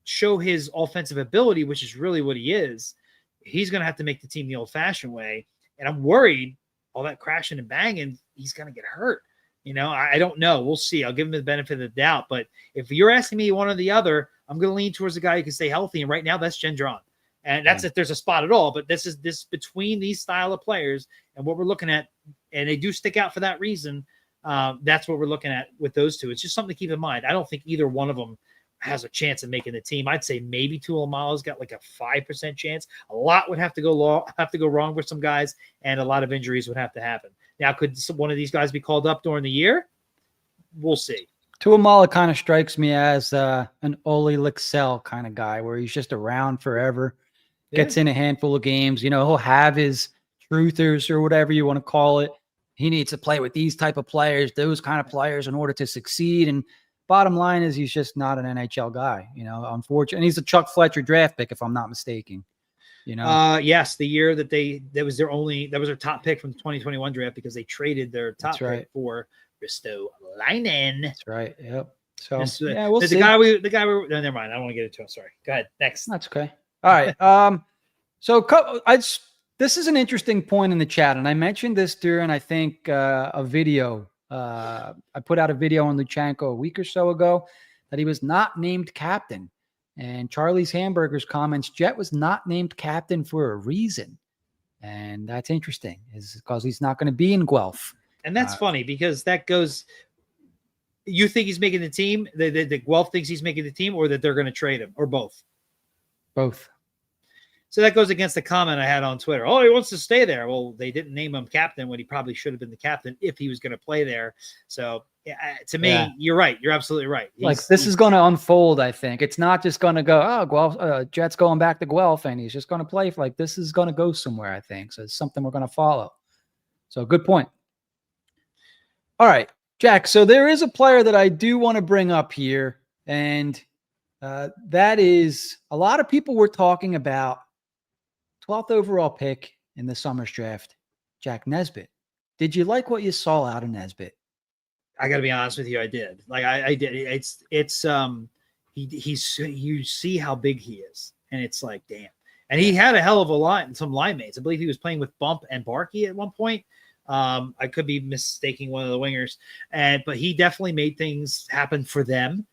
show his offensive ability, which is really what he is. He's going to have to make the team the old-fashioned way. And I'm worried all that crashing and banging, he's going to get hurt. I don't know. We'll see. I'll give him the benefit of the doubt. But if you're asking me one or the other, I'm going to lean towards the guy who can stay healthy. And right now, that's Gendron. And that's if there's a spot at all. But this between these style of players and what we're looking at, and they do stick out for that reason. That's what we're looking at with those two. It's just something to keep in mind. I don't think either one of them has a chance of making the team. I'd say maybe Tuomalu's got like a 5% chance. A lot would have to go wrong with some guys, and a lot of injuries would have to happen. Now, could one of these guys be called up during the year? We'll see. Tuomalu kind of strikes me as an Ole Lixell kind of guy where he's just around forever, gets in a handful of games. He'll have his truthers or whatever you want to call it. He needs to play with these type of players, those kind of players in order to succeed. And bottom line is he's just not an NHL guy, unfortunately. And he's a Chuck Fletcher draft pick, if I'm not mistaken. Yes, the year that was their top pick from the 2021 draft because they traded their top pick for Risto Leinen. That's right. Yep. So we'll see. The guy we no, never mind. I don't want to get into it. Sorry. Go ahead. Next. That's okay. All right. This is an interesting point in the chat, and I mentioned this during, I think, a video. I put out a video on Luchanko a week or so ago that he was not named captain. And Charlie's Hamburgers comments, Jet was not named captain for a reason. And that's interesting, is because he's not going to be in Guelph. And that's funny because that goes – you think he's making the team, the Guelph thinks he's making the team, or that they're going to trade him, or both? Both. So that goes against the comment I had on Twitter. Oh, he wants to stay there. Well, they didn't name him captain when he probably should have been the captain if he was going to play there. So to me, you're right. You're absolutely right. This is going to unfold, I think. It's not just going to go, Guelph, Jet's going back to Guelph, and he's just going to play. This is going to go somewhere, I think. So it's something we're going to follow. So good point. All right, Jack. So there is a player that I do want to bring up here, and that is a lot of people were talking about 12th overall pick in the Summers draft, Jack Nesbitt. Did you like what you saw out of Nesbitt? I got to be honest with you, I did. Like I did. You see how big he is, and it's like, damn. And he had a hell of a line, some line mates. I believe he was playing with Bump and Barkey at one point. I could be mistaking one of the wingers, but he definitely made things happen for them.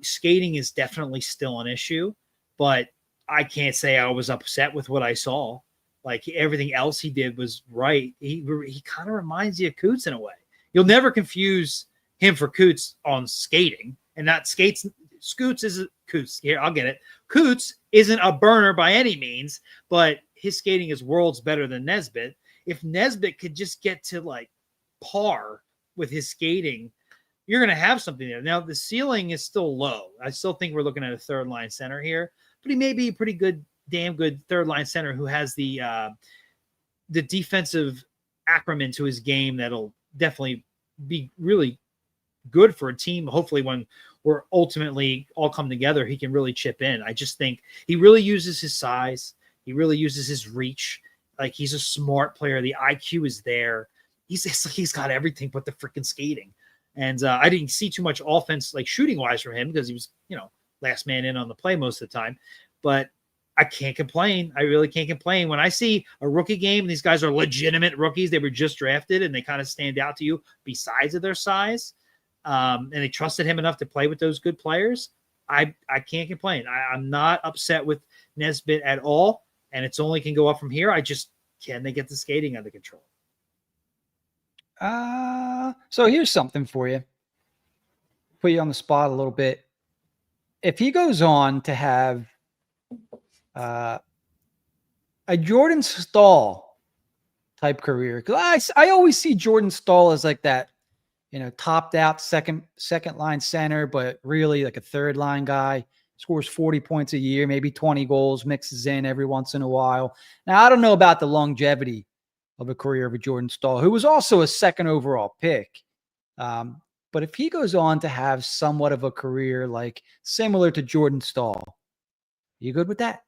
Skating is definitely still an issue, but I can't say I was upset with what I saw. Like everything else he did was right. He kind of reminds you of Coots in a way. You'll never confuse him for Coots on skating, and not skates. Scoots isn't Coots. Here, I'll get it. Coots isn't a burner by any means, but his skating is worlds better than Nesbitt. If Nesbitt could just get to like par with his skating, you're going to have something there. Now, the ceiling is still low. I still think we're looking at a third line center here, but he may be a pretty good, damn good third line center who has the defensive acumen to his game that'll definitely be really good for a team. Hopefully when we're ultimately all come together, he can really chip in. I just think he really uses his size. He really uses his reach. Like he's a smart player. The IQ is there. He's got everything but the freaking skating. And I didn't see too much offense, like shooting wise from him because he was, last man in on the play most of the time. But I can't complain. I really can't complain. When I see a rookie game, and these guys are legitimate rookies, they were just drafted and they kind of stand out to you besides of their size. And they trusted him enough to play with those good players. I can't complain. I'm not upset with Nesbitt at all. And it's only can go up from here. Can they get the skating under control? So here's something for you. Put you on the spot a little bit. If he goes on to have a Jordan Stahl type career, because I always see Jordan Stahl as like that, topped out second line center, but really like a third line guy. Scores 40 points a year, maybe 20 goals, mixes in every once in a while. Now, I don't know about the longevity of a career of a Jordan Stahl, who was also a second overall pick. But if he goes on to have somewhat of a career like similar to Jordan Stahl, you good with that?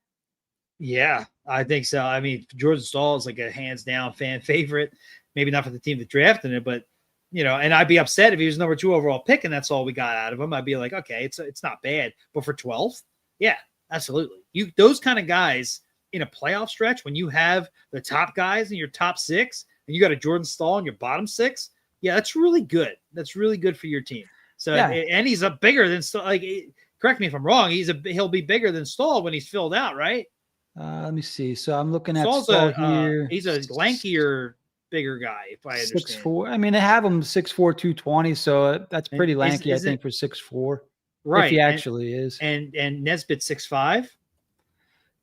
Yeah, I think so. I mean, Jordan Stahl is like a hands down fan favorite. Maybe not for the team that drafted him, but and I'd be upset if he was number 2 overall pick and that's all we got out of him. I'd be like, okay, it's not bad. But for 12th, yeah, absolutely. Those kind of guys in a playoff stretch, when you have the top guys in your top 6 and you got a Jordan Stahl in your bottom 6, yeah, that's really good. That's really good for your team. So, yeah. And he's a bigger than Stahl. Like, correct me if I'm wrong. He'll be bigger than Stahl when he's filled out, right? Let me see. So I'm looking at Stahl here. He's a lankier, bigger guy, if I understand. 6'4". I mean, they have him 6'4", 220, so that's pretty lanky, I think, for 6'4". Right. If he actually is. And Nesbitt 6'5".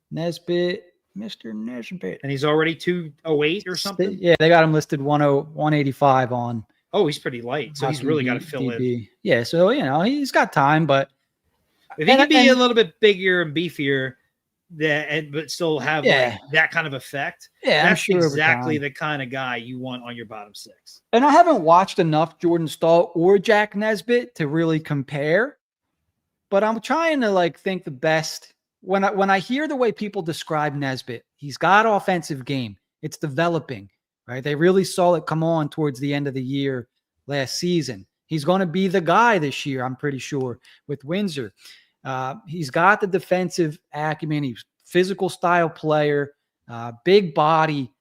Nesbitt, Mr. Nesbitt. And he's already 208 or something? Yeah, they got him listed 185 on. Oh, he's pretty light, so he's really got to fill in. Yeah, so, he's got time, but. If he can be a little bit bigger and beefier, but still have like that kind of effect. Yeah, that's I'm sure exactly the kind of guy you want on your bottom 6. And I haven't watched enough Jordan Stahl or Jack Nesbitt to really compare, but I'm trying to think the best. When I hear the way people describe Nesbitt, he's got offensive game. It's developing, right? They really saw it come on towards the end of the year last season. He's going to be the guy this year, I'm pretty sure, with Windsor. He's got the defensive acumen. He's physical style player, big body,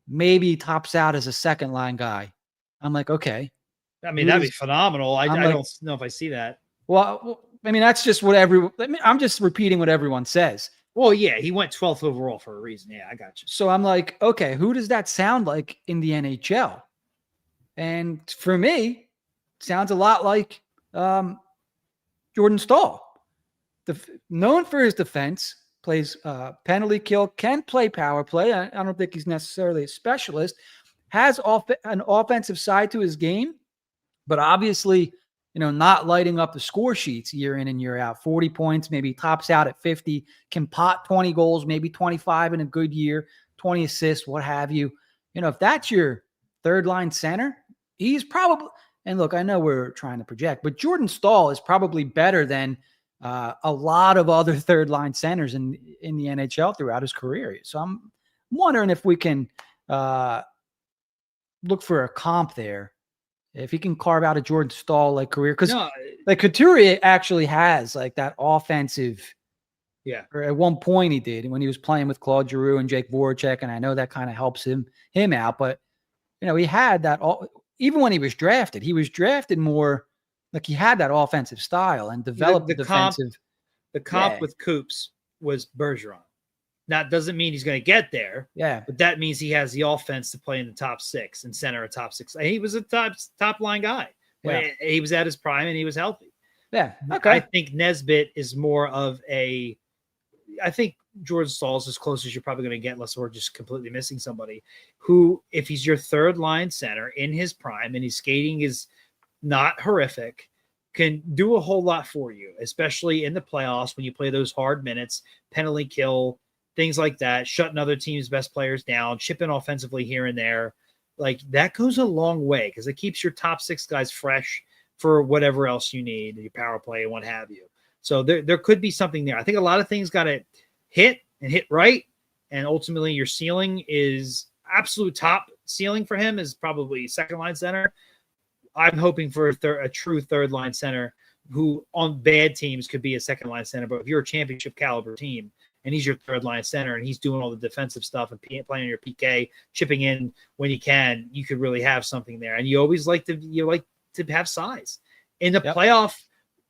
maybe tops out as a second line guy. I'm like, okay. I mean, that'd be phenomenal. I don't know if I see that. Well, I mean, that's just what I'm just repeating what everyone says. Well, yeah, he went 12th overall for a reason. Yeah, I got you. So I'm like, okay, who does that sound like in the NHL? And for me, it sounds a lot like Jordan Stahl. Known for his defense, plays penalty kill, can play power play. I don't think he's necessarily a specialist. Has an offensive side to his game, but obviously, not lighting up the score sheets year in and year out. 40 points, maybe tops out at 50, can pot 20 goals, maybe 25 in a good year, 20 assists, what have you. If that's your third line center, he's probably, and look, I know we're trying to project, but Jordan Stahl is probably better than a lot of other third line centers in the NHL throughout his career. So I'm wondering if we can look for a comp there. If he can carve out a Jordan Stahl like career, because No, like Couturier actually has like that offensive. yeah. Or at one point he did when he was playing with Claude Giroux and Jake Voracek, and I know that kind of helps him out. But he had that all. Even when he was drafted more like he had that offensive style and developed the defensive. The comp with Coops was Bergeron. That doesn't mean he's going to get there. Yeah. But that means he has the offense to play in the top six and center a top six. And he was a top line guy. Yeah. He was at his prime and he was healthy. Yeah. Okay. I think Nesbitt is more of I think Jordan Stahl is as close as you're probably going to get unless we're just completely missing somebody who, if he's your third line center in his prime and his skating is not horrific, can do a whole lot for you, especially in the playoffs when you play those hard minutes, penalty kill, things like that, shutting other teams' best players down, chipping offensively here and there. Like that goes a long way because it keeps your top six guys fresh for whatever else you need, your power play and what have you. So there could be something there. I think a lot of things got to hit and hit right. And ultimately your ceiling is absolute top ceiling for him is probably second line center. I'm hoping for a true third line center who on bad teams could be a second line center. But if you're a championship caliber team and he's your third line center and he's doing all the defensive stuff and playing your PK, chipping in when he can, you could really have something there. And you always like to have size in the playoff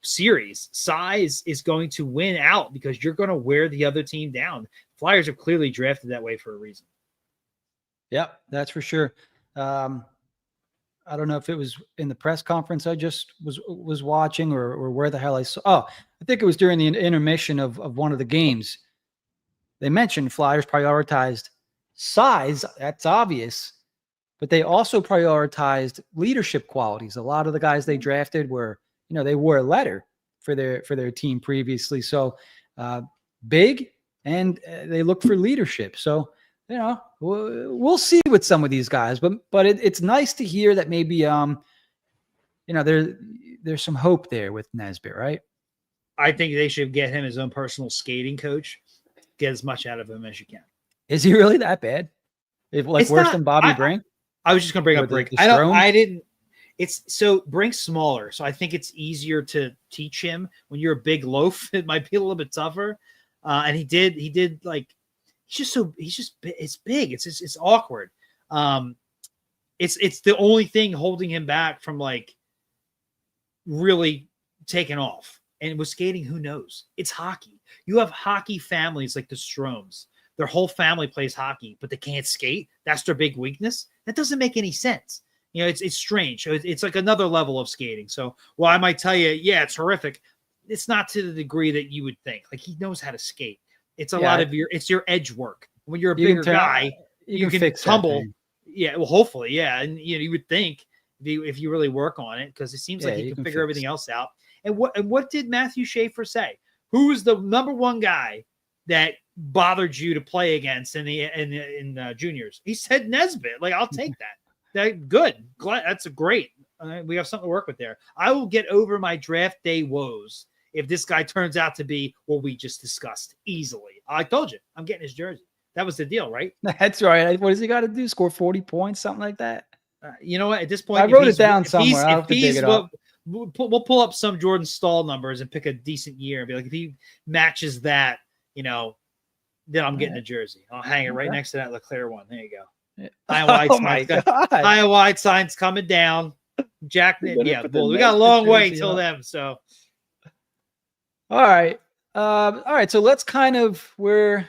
series. Size is going to win out because you're going to wear the other team down. Flyers are clearly drafted that way for a reason. Yep, that's for sure. I don't know if it was in the press conference I just was watching or where the hell I saw. Oh, I think it was during the intermission of one of the games. They mentioned Flyers prioritized size. That's obvious. But they also prioritized leadership qualities. A lot of the guys they drafted were, they wore a letter for their team previously. So big, and they look for leadership. So, we'll see with some of these guys, but it's nice to hear that maybe there's some hope there with Nesbitt, right? I think they should get him his own personal skating coach. Get as much out of him as you can. Is he really that bad? It's worse than Bobby Brink? I was just gonna bring up Brink. I didn't. It's so Brink's smaller, so I think it's easier to teach him. When you're a big loaf, it might be a little bit tougher. And he did like. It's big. It's awkward. It's the only thing holding him back from like really taking off. And with skating, who knows? It's hockey. You have hockey families like the Stromes. Their whole family plays hockey, but they can't skate. That's their big weakness. That doesn't make any sense. It's strange. It's like another level of skating. So while I might tell you, yeah, it's horrific, it's not to the degree that you would think. Like he knows how to skate. It's a lot of it's your edge work. When you're a bigger guy, you can fix tumble. Yeah, well, hopefully, yeah. And you would think if you really work on it, because it seems like you can figure everything else out. And what did Matthew Schaefer say? Who was the number one guy that bothered you to play against in juniors? He said Nesbitt. Like, I'll take that. That good. Glad that's a great. We have something to work with there. I will get over my draft day woes if this guy turns out to be what we just discussed easily. I told you, I'm getting his jersey. That was the deal, right? That's right. What does he got to do? Score 40 points, something like that? You know what? At this point, I wrote it down somewhere. I'll have to dig it up. We'll pull up some Jordan Stahl numbers and pick a decent year and be like, if he matches that, then I'm getting a jersey. I'll hang it right next to that Leclerc one. There you go. High wide signs coming down. Jack, yeah. Well, we got a long way till then. So, all right. So let's kind of we're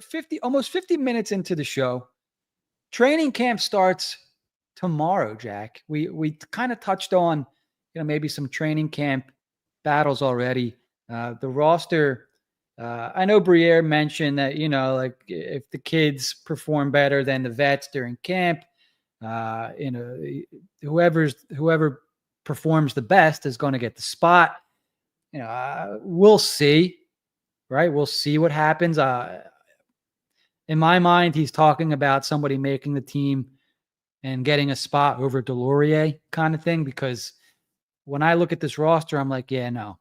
50 almost 50 minutes into the show. Training camp starts tomorrow, Jack. We kind of touched on maybe some training camp battles already. The roster. I know Briere mentioned that like if the kids perform better than the vets during camp, whoever performs the best is going to get the spot. We'll see, right? We'll see what happens. In my mind, he's talking about somebody making the team and getting a spot over Delorier kind of thing, because when I look at this roster, I'm like, yeah, no,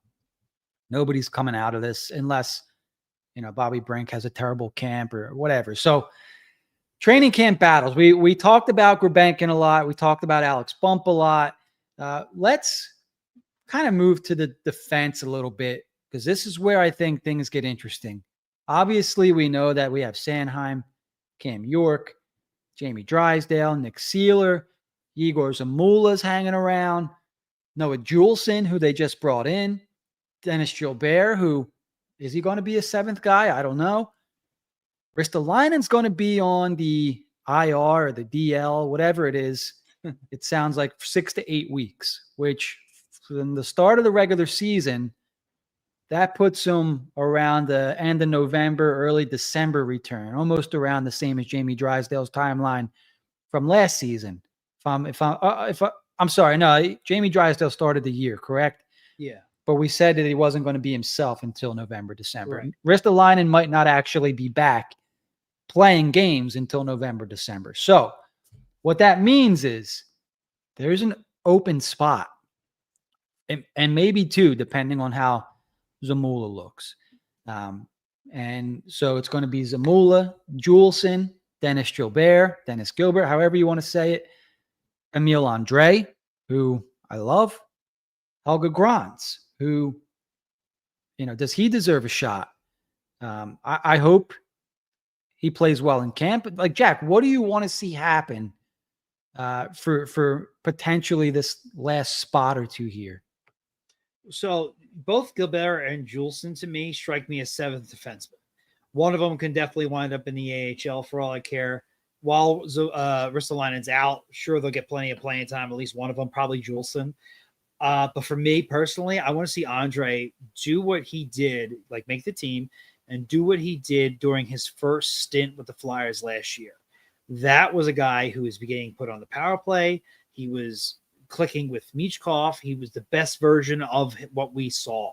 nobody's coming out of this unless, Bobby Brink has a terrible camp or whatever. So training camp battles. We talked about Grabenkin a lot. We talked about Alex Bump a lot. Let's kind of move to the defense a little bit, because this is where I think things get interesting. Obviously, we know that we have Sanheim, Cam York, Jamie Drysdale, Nick Seeler, Igor Zamula's hanging around, Noah Juleson, who they just brought in, Dennis Gilbert, who is he going to be a seventh guy? I don't know. Ristolainen's going to be on the IR or the DL, whatever it is. It sounds like 6 to 8 weeks, which from the start of the regular season, that puts him around the end of November, early December return, almost around the same as Jamie Drysdale's timeline from last season. I'm sorry, no, Jamie Drysdale started the year, correct? Yeah. But we said that he wasn't going to be himself until November, December. Right. Ristolainen might not actually be back playing games until November, December. So what that means is there's an open spot, and maybe two, depending on how Zamula looks. And so it's going to be Zamula, Juleson, Dennis Gilbert, however you want to say it, Emil Andre, who I love, Helga Grans, who, does he deserve a shot? I hope he plays well in camp. Like, Jack, what do you want to see happen for potentially this last spot or two here? So both Gilbert and Juleson, to me, strike me as seventh defenseman. One of them can definitely wind up in the AHL for all I care. While Ristolainen's out, sure, they'll get plenty of playing time, at least one of them, probably Juleson. But for me personally, I want to see Andre do what he did, like make the team, and do what he did during his first stint with the Flyers last year. That was a guy who was getting put on the power play. He was clicking with Michkov. He was the best version of what we saw.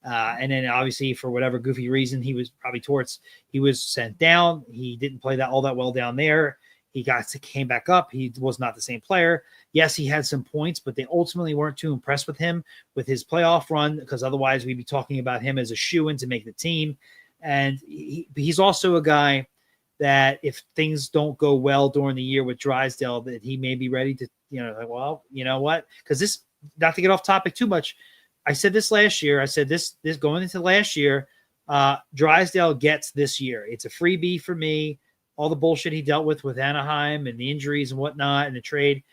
And then obviously for whatever goofy reason, he was sent down. He didn't play all that well down there. He came back up. He was not the same player. Yes, he had some points, but they ultimately weren't too impressed with him with his playoff run, because otherwise we'd be talking about him as a shoo-in to make the team. And he's also a guy that if things don't go well during the year with Drysdale, that he may be ready to, well, you know what? Because this, not to get off topic too much, I said this last year. I said this going into last year, Drysdale gets this year. It's a freebie for me. All the bullshit he dealt with Anaheim and the injuries and whatnot and the trade,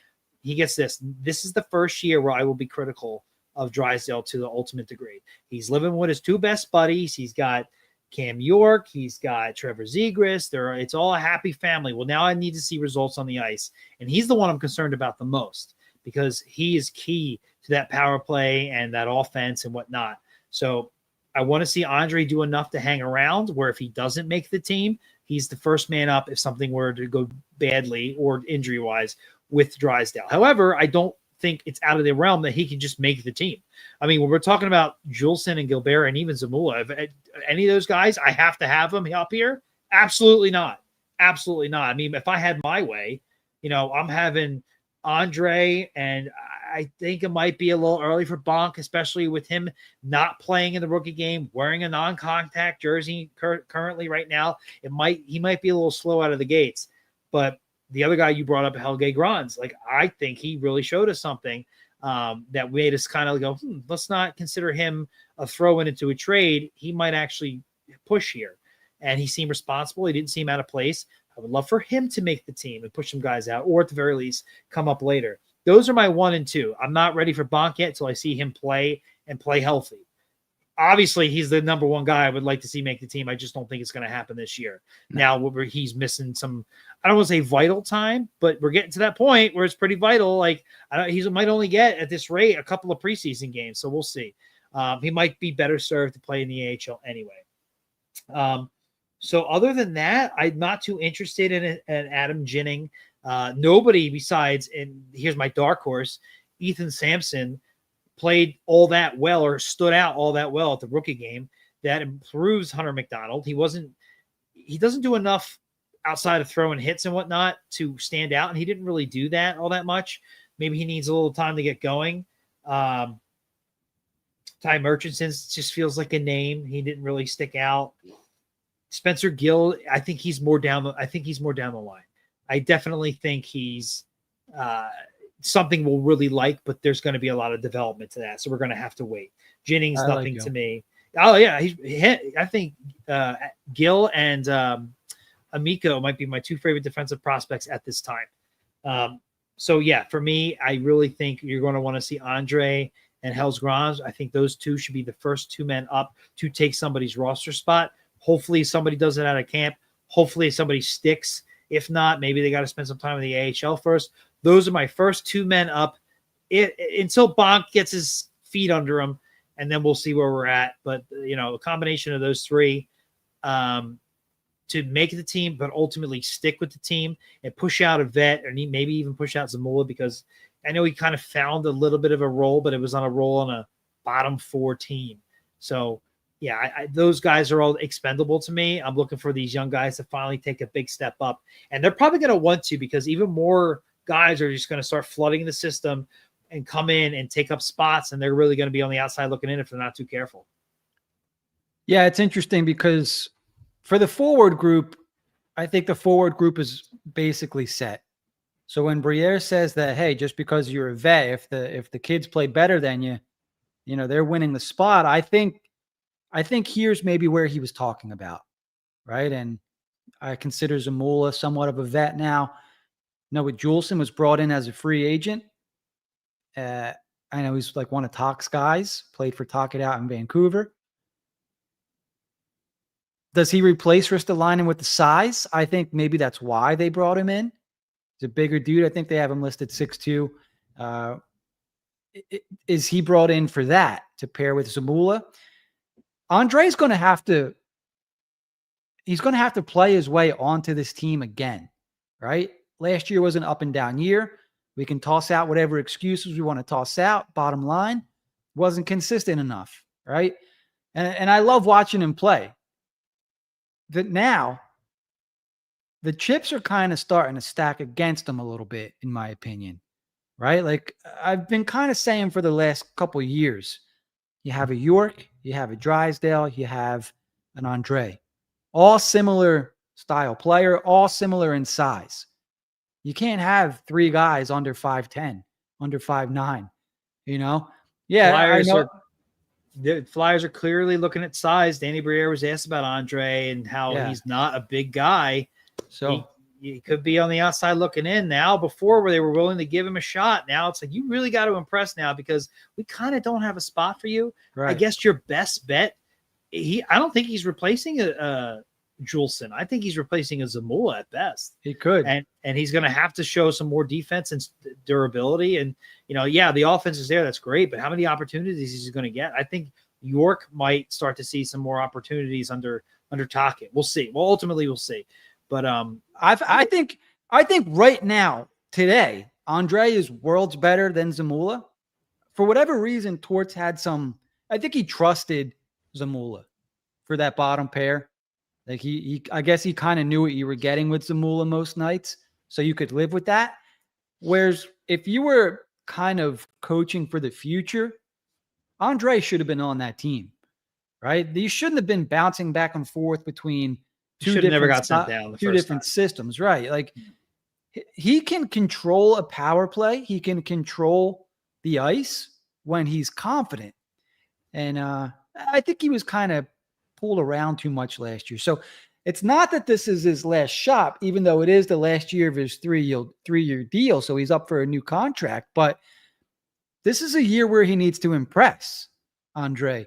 he gets this. This is the first year where I will be critical of Drysdale to the ultimate degree. He's living with his two best buddies. He's got Cam York. He's got Trevor Zegras. It's all a happy family. Well, now I need to see results on the ice. And he's the one I'm concerned about the most, because he is key to that power play and that offense and whatnot. So I want to see Andre do enough to hang around, where if he doesn't make the team, he's the first man up if something were to go badly or injury-wise with Drysdale. However, I don't think it's out of the realm that he can just make the team. I mean, when we're talking about Juleson and Gilbert and even Zamula, if any of those guys, I have to have them up here? Absolutely not. Absolutely not. I mean, if I had my way, I'm having Andre, and I think it might be a little early for Bonk, especially with him not playing in the rookie game, wearing a non-contact jersey currently right now. He might be a little slow out of the gates. But the other guy you brought up, Helge Grans, like, I think he really showed us something that made us kind of go, let's not consider him a throw-in into a trade. He might actually push here. And he seemed responsible. He didn't seem out of place. I would love for him to make the team and push some guys out, or at the very least come up later. Those are my 1 and 2. I'm not ready for Bonk yet until I see him play and play healthy. Obviously, he's the number one guy I would like to see make the team. I just don't think it's going to happen this year. No. Now, he's missing some, I don't want to say vital time, but we're getting to that point where it's pretty vital. Like, he might only get, at this rate, a couple of preseason games, so we'll see. He might be better served to play in the AHL anyway. So other than that, I'm not too interested in Adam Ginning. Nobody besides, and here's my dark horse, Ethan Sampson, played all that well or stood out all that well at the rookie game. That improves Hunter McDonald. He doesn't do enough outside of throwing hits and whatnot to stand out, and he didn't really do that all that much. Maybe he needs a little time to get going. Ty Murchison just feels like a name. He didn't really stick out. Spencer Gill, I think he's more down the line. I definitely think he's something we'll really like, but there's going to be a lot of development to that. So we're going to have to wait. Jennings, I nothing like to me. Oh yeah. I think Gill and Amico might be my two favorite defensive prospects at this time. So yeah, for me, I really think you're going to want to see Andre and Hellsgrams. I think those two should be the first two men up to take somebody's roster spot. Hopefully somebody does it out of camp. Hopefully somebody sticks. If not, maybe they got to spend some time in the AHL first. Those are my first two men up until Bonk gets his feet under him, and then we'll see where we're at. But, a combination of those three to make the team, but ultimately stick with the team and push out a vet, or maybe even push out Zamula, because I know he kind of found a little bit of a role, but it was on a role on a bottom 4 team. So, yeah, those guys are all expendable to me. I'm looking for these young guys to finally take a big step up. And they're probably going to want to, because even more guys are just going to start flooding the system and come in and take up spots, and they're really going to be on the outside looking in if they're not too careful. Yeah, it's interesting because for the forward group, I think the forward group is basically set. So when Briere says that, hey, just because you're a vet, if the kids play better than you, they're winning the spot. I think here's maybe where he was talking about, right? And I consider Zamula somewhat of a vet now. Noah Juleson was brought in as a free agent. I know he's like one of Talk's guys, played for Talk It Out in Vancouver. Does he replace Ristolainen with the size? I think maybe that's why they brought him in. He's a bigger dude. I think they have him listed 6'2". Is he brought in for that, to pair with Zamula? Andre's going to have to play his way onto this team again, right? Last year was an up and down year. We can toss out whatever excuses we want to toss out. Bottom line, wasn't consistent enough, right? And I love watching him play. That now the chips are kind of starting to stack against him a little bit, in my opinion, right? Like I've been kind of saying for the last couple of years, you have a York, you have a Drysdale, you have an Andre, all similar style player, all similar in size. You can't have 3 guys under 5'10", under 5'9", Yeah, Flyers I know. The Flyers are clearly looking at size. Danny Briere was asked about Andre and how he's not a big guy. So he could be on the outside looking in now. Before, where they were willing to give him a shot, now it's like you really got to impress now, because we kind of don't have a spot for you. Right. I guess your best bet. I don't think he's replacing a Juleson. I think he's replacing a Zamula at best. He could, and he's going to have to show some more defense and durability. And the offense is there. That's great, but how many opportunities is he going to get? I think York might start to see some more opportunities under Tocchet. We'll see. Well, ultimately, we'll see. But I think right now, today, Andre is worlds better than Zamula. For whatever reason, Torts had some. I think he trusted Zamula for that bottom pair. Like I guess he kind of knew what you were getting with Zamula most nights, so you could live with that. Whereas if you were kind of coaching for the future, Andre should have been on that team, right? You shouldn't have been bouncing back and forth between two different systems, right? Like he can control a power play. He can control the ice when he's confident. And I think he was kind of pulled around too much last year. So it's not that this is his last shot, even though it is the last year of his three-year deal. So he's up for a new contract. But this is a year where he needs to impress, Andre.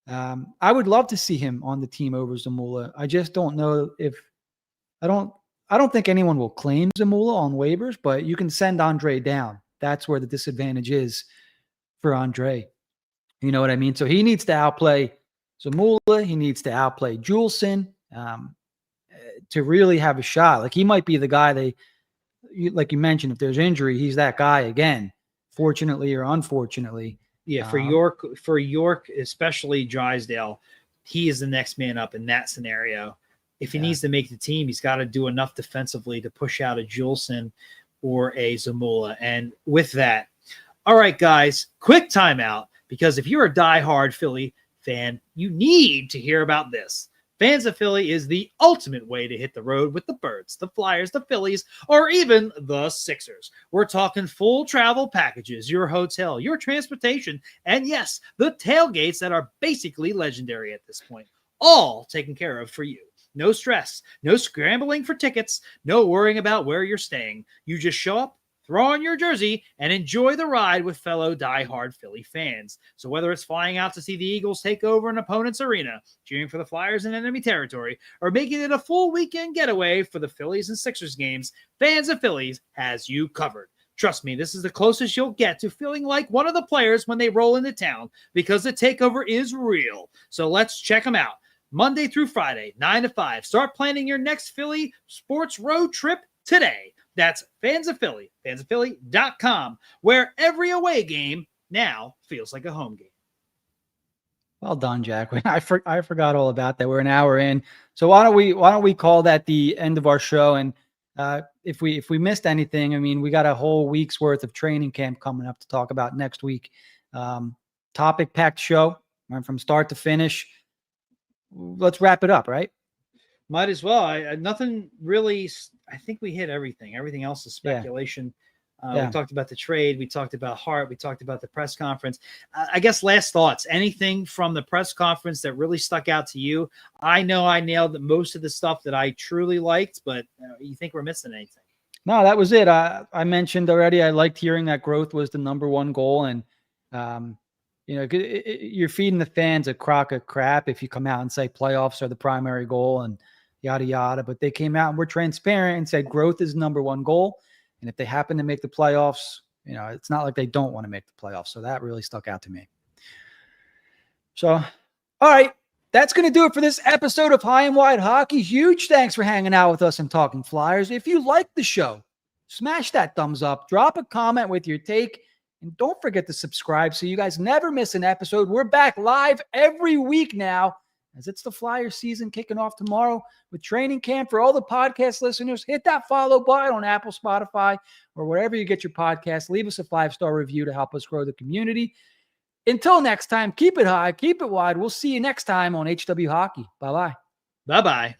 I would love to see him on the team over Zamula. I just don't know if I don't think anyone will claim Zamula on waivers, but you can send Andre down. That's where the disadvantage is for Andre. You know what I mean? So he needs to outplay Zamula. He needs to outplay Juleson to really have a shot. Like he might be the guy like you mentioned, if there's injury, he's that guy again, fortunately or unfortunately. Yeah, for York, especially Drysdale, he is the next man up in that scenario. If he needs to make the team, he's got to do enough defensively to push out a Juleson or a Zamula. And with that, all right, guys, quick timeout, because if you're a diehard Philly fan, you need to hear about this. Fans of Philly is the ultimate way to hit the road with the Birds, the Flyers, the Phillies, or even the Sixers. We're talking full travel packages, your hotel, your transportation, and yes, the tailgates that are basically legendary at this point, all taken care of for you. No stress, no scrambling for tickets, no worrying about where you're staying. You just show up, throw on your jersey, and enjoy the ride with fellow diehard Philly fans. So whether it's flying out to see the Eagles take over an opponent's arena, cheering for the Flyers in enemy territory, or making it a full weekend getaway for the Phillies and Sixers games, Fans of Phillies has you covered. Trust me, this is the closest you'll get to feeling like one of the players when they roll into town, because the takeover is real. So let's check them out. Monday through Friday, 9 to 5. Start planning your next Philly sports road trip today. That's Fans of Philly, fansofphilly.com, where every away game now feels like a home game. Well done, Jack. I forgot all about that. We're an hour in, so why don't we call that the end of our show? And if we missed anything, I mean, we got a whole week's worth of training camp coming up to talk about next week. Topic packed show, right, from start to finish. Let's wrap it up, right? Might as well. Nothing really. I think we hit everything. Everything else is speculation. We talked about the trade. We talked about Hart. We talked about the press conference. I guess last thoughts. Anything from the press conference that really stuck out to you? I know I nailed most of the stuff that I truly liked, but you think we're missing anything? No, that was it. I mentioned already, I liked hearing that growth was the number one goal. And, you're feeding the fans a crock of crap if you come out and say playoffs are the primary goal and yada, yada. But they came out and were transparent and said growth is number one goal. And if they happen to make the playoffs, it's not like they don't want to make the playoffs. So that really stuck out to me. So, all right. That's going to do it for this episode of High and Wide Hockey. Huge thanks for hanging out with us and talking Flyers. If you like the show, smash that thumbs up, drop a comment with your take, and don't forget to subscribe so you guys never miss an episode. We're back live every week now, as it's the Flyers season kicking off tomorrow with training camp. For all the podcast listeners, hit that follow button on Apple, Spotify, or wherever you get your podcast. Leave us a 5-star review to help us grow the community. Until next time, keep it high, keep it wide. We'll see you next time on HW Hockey. Bye-bye. Bye-bye.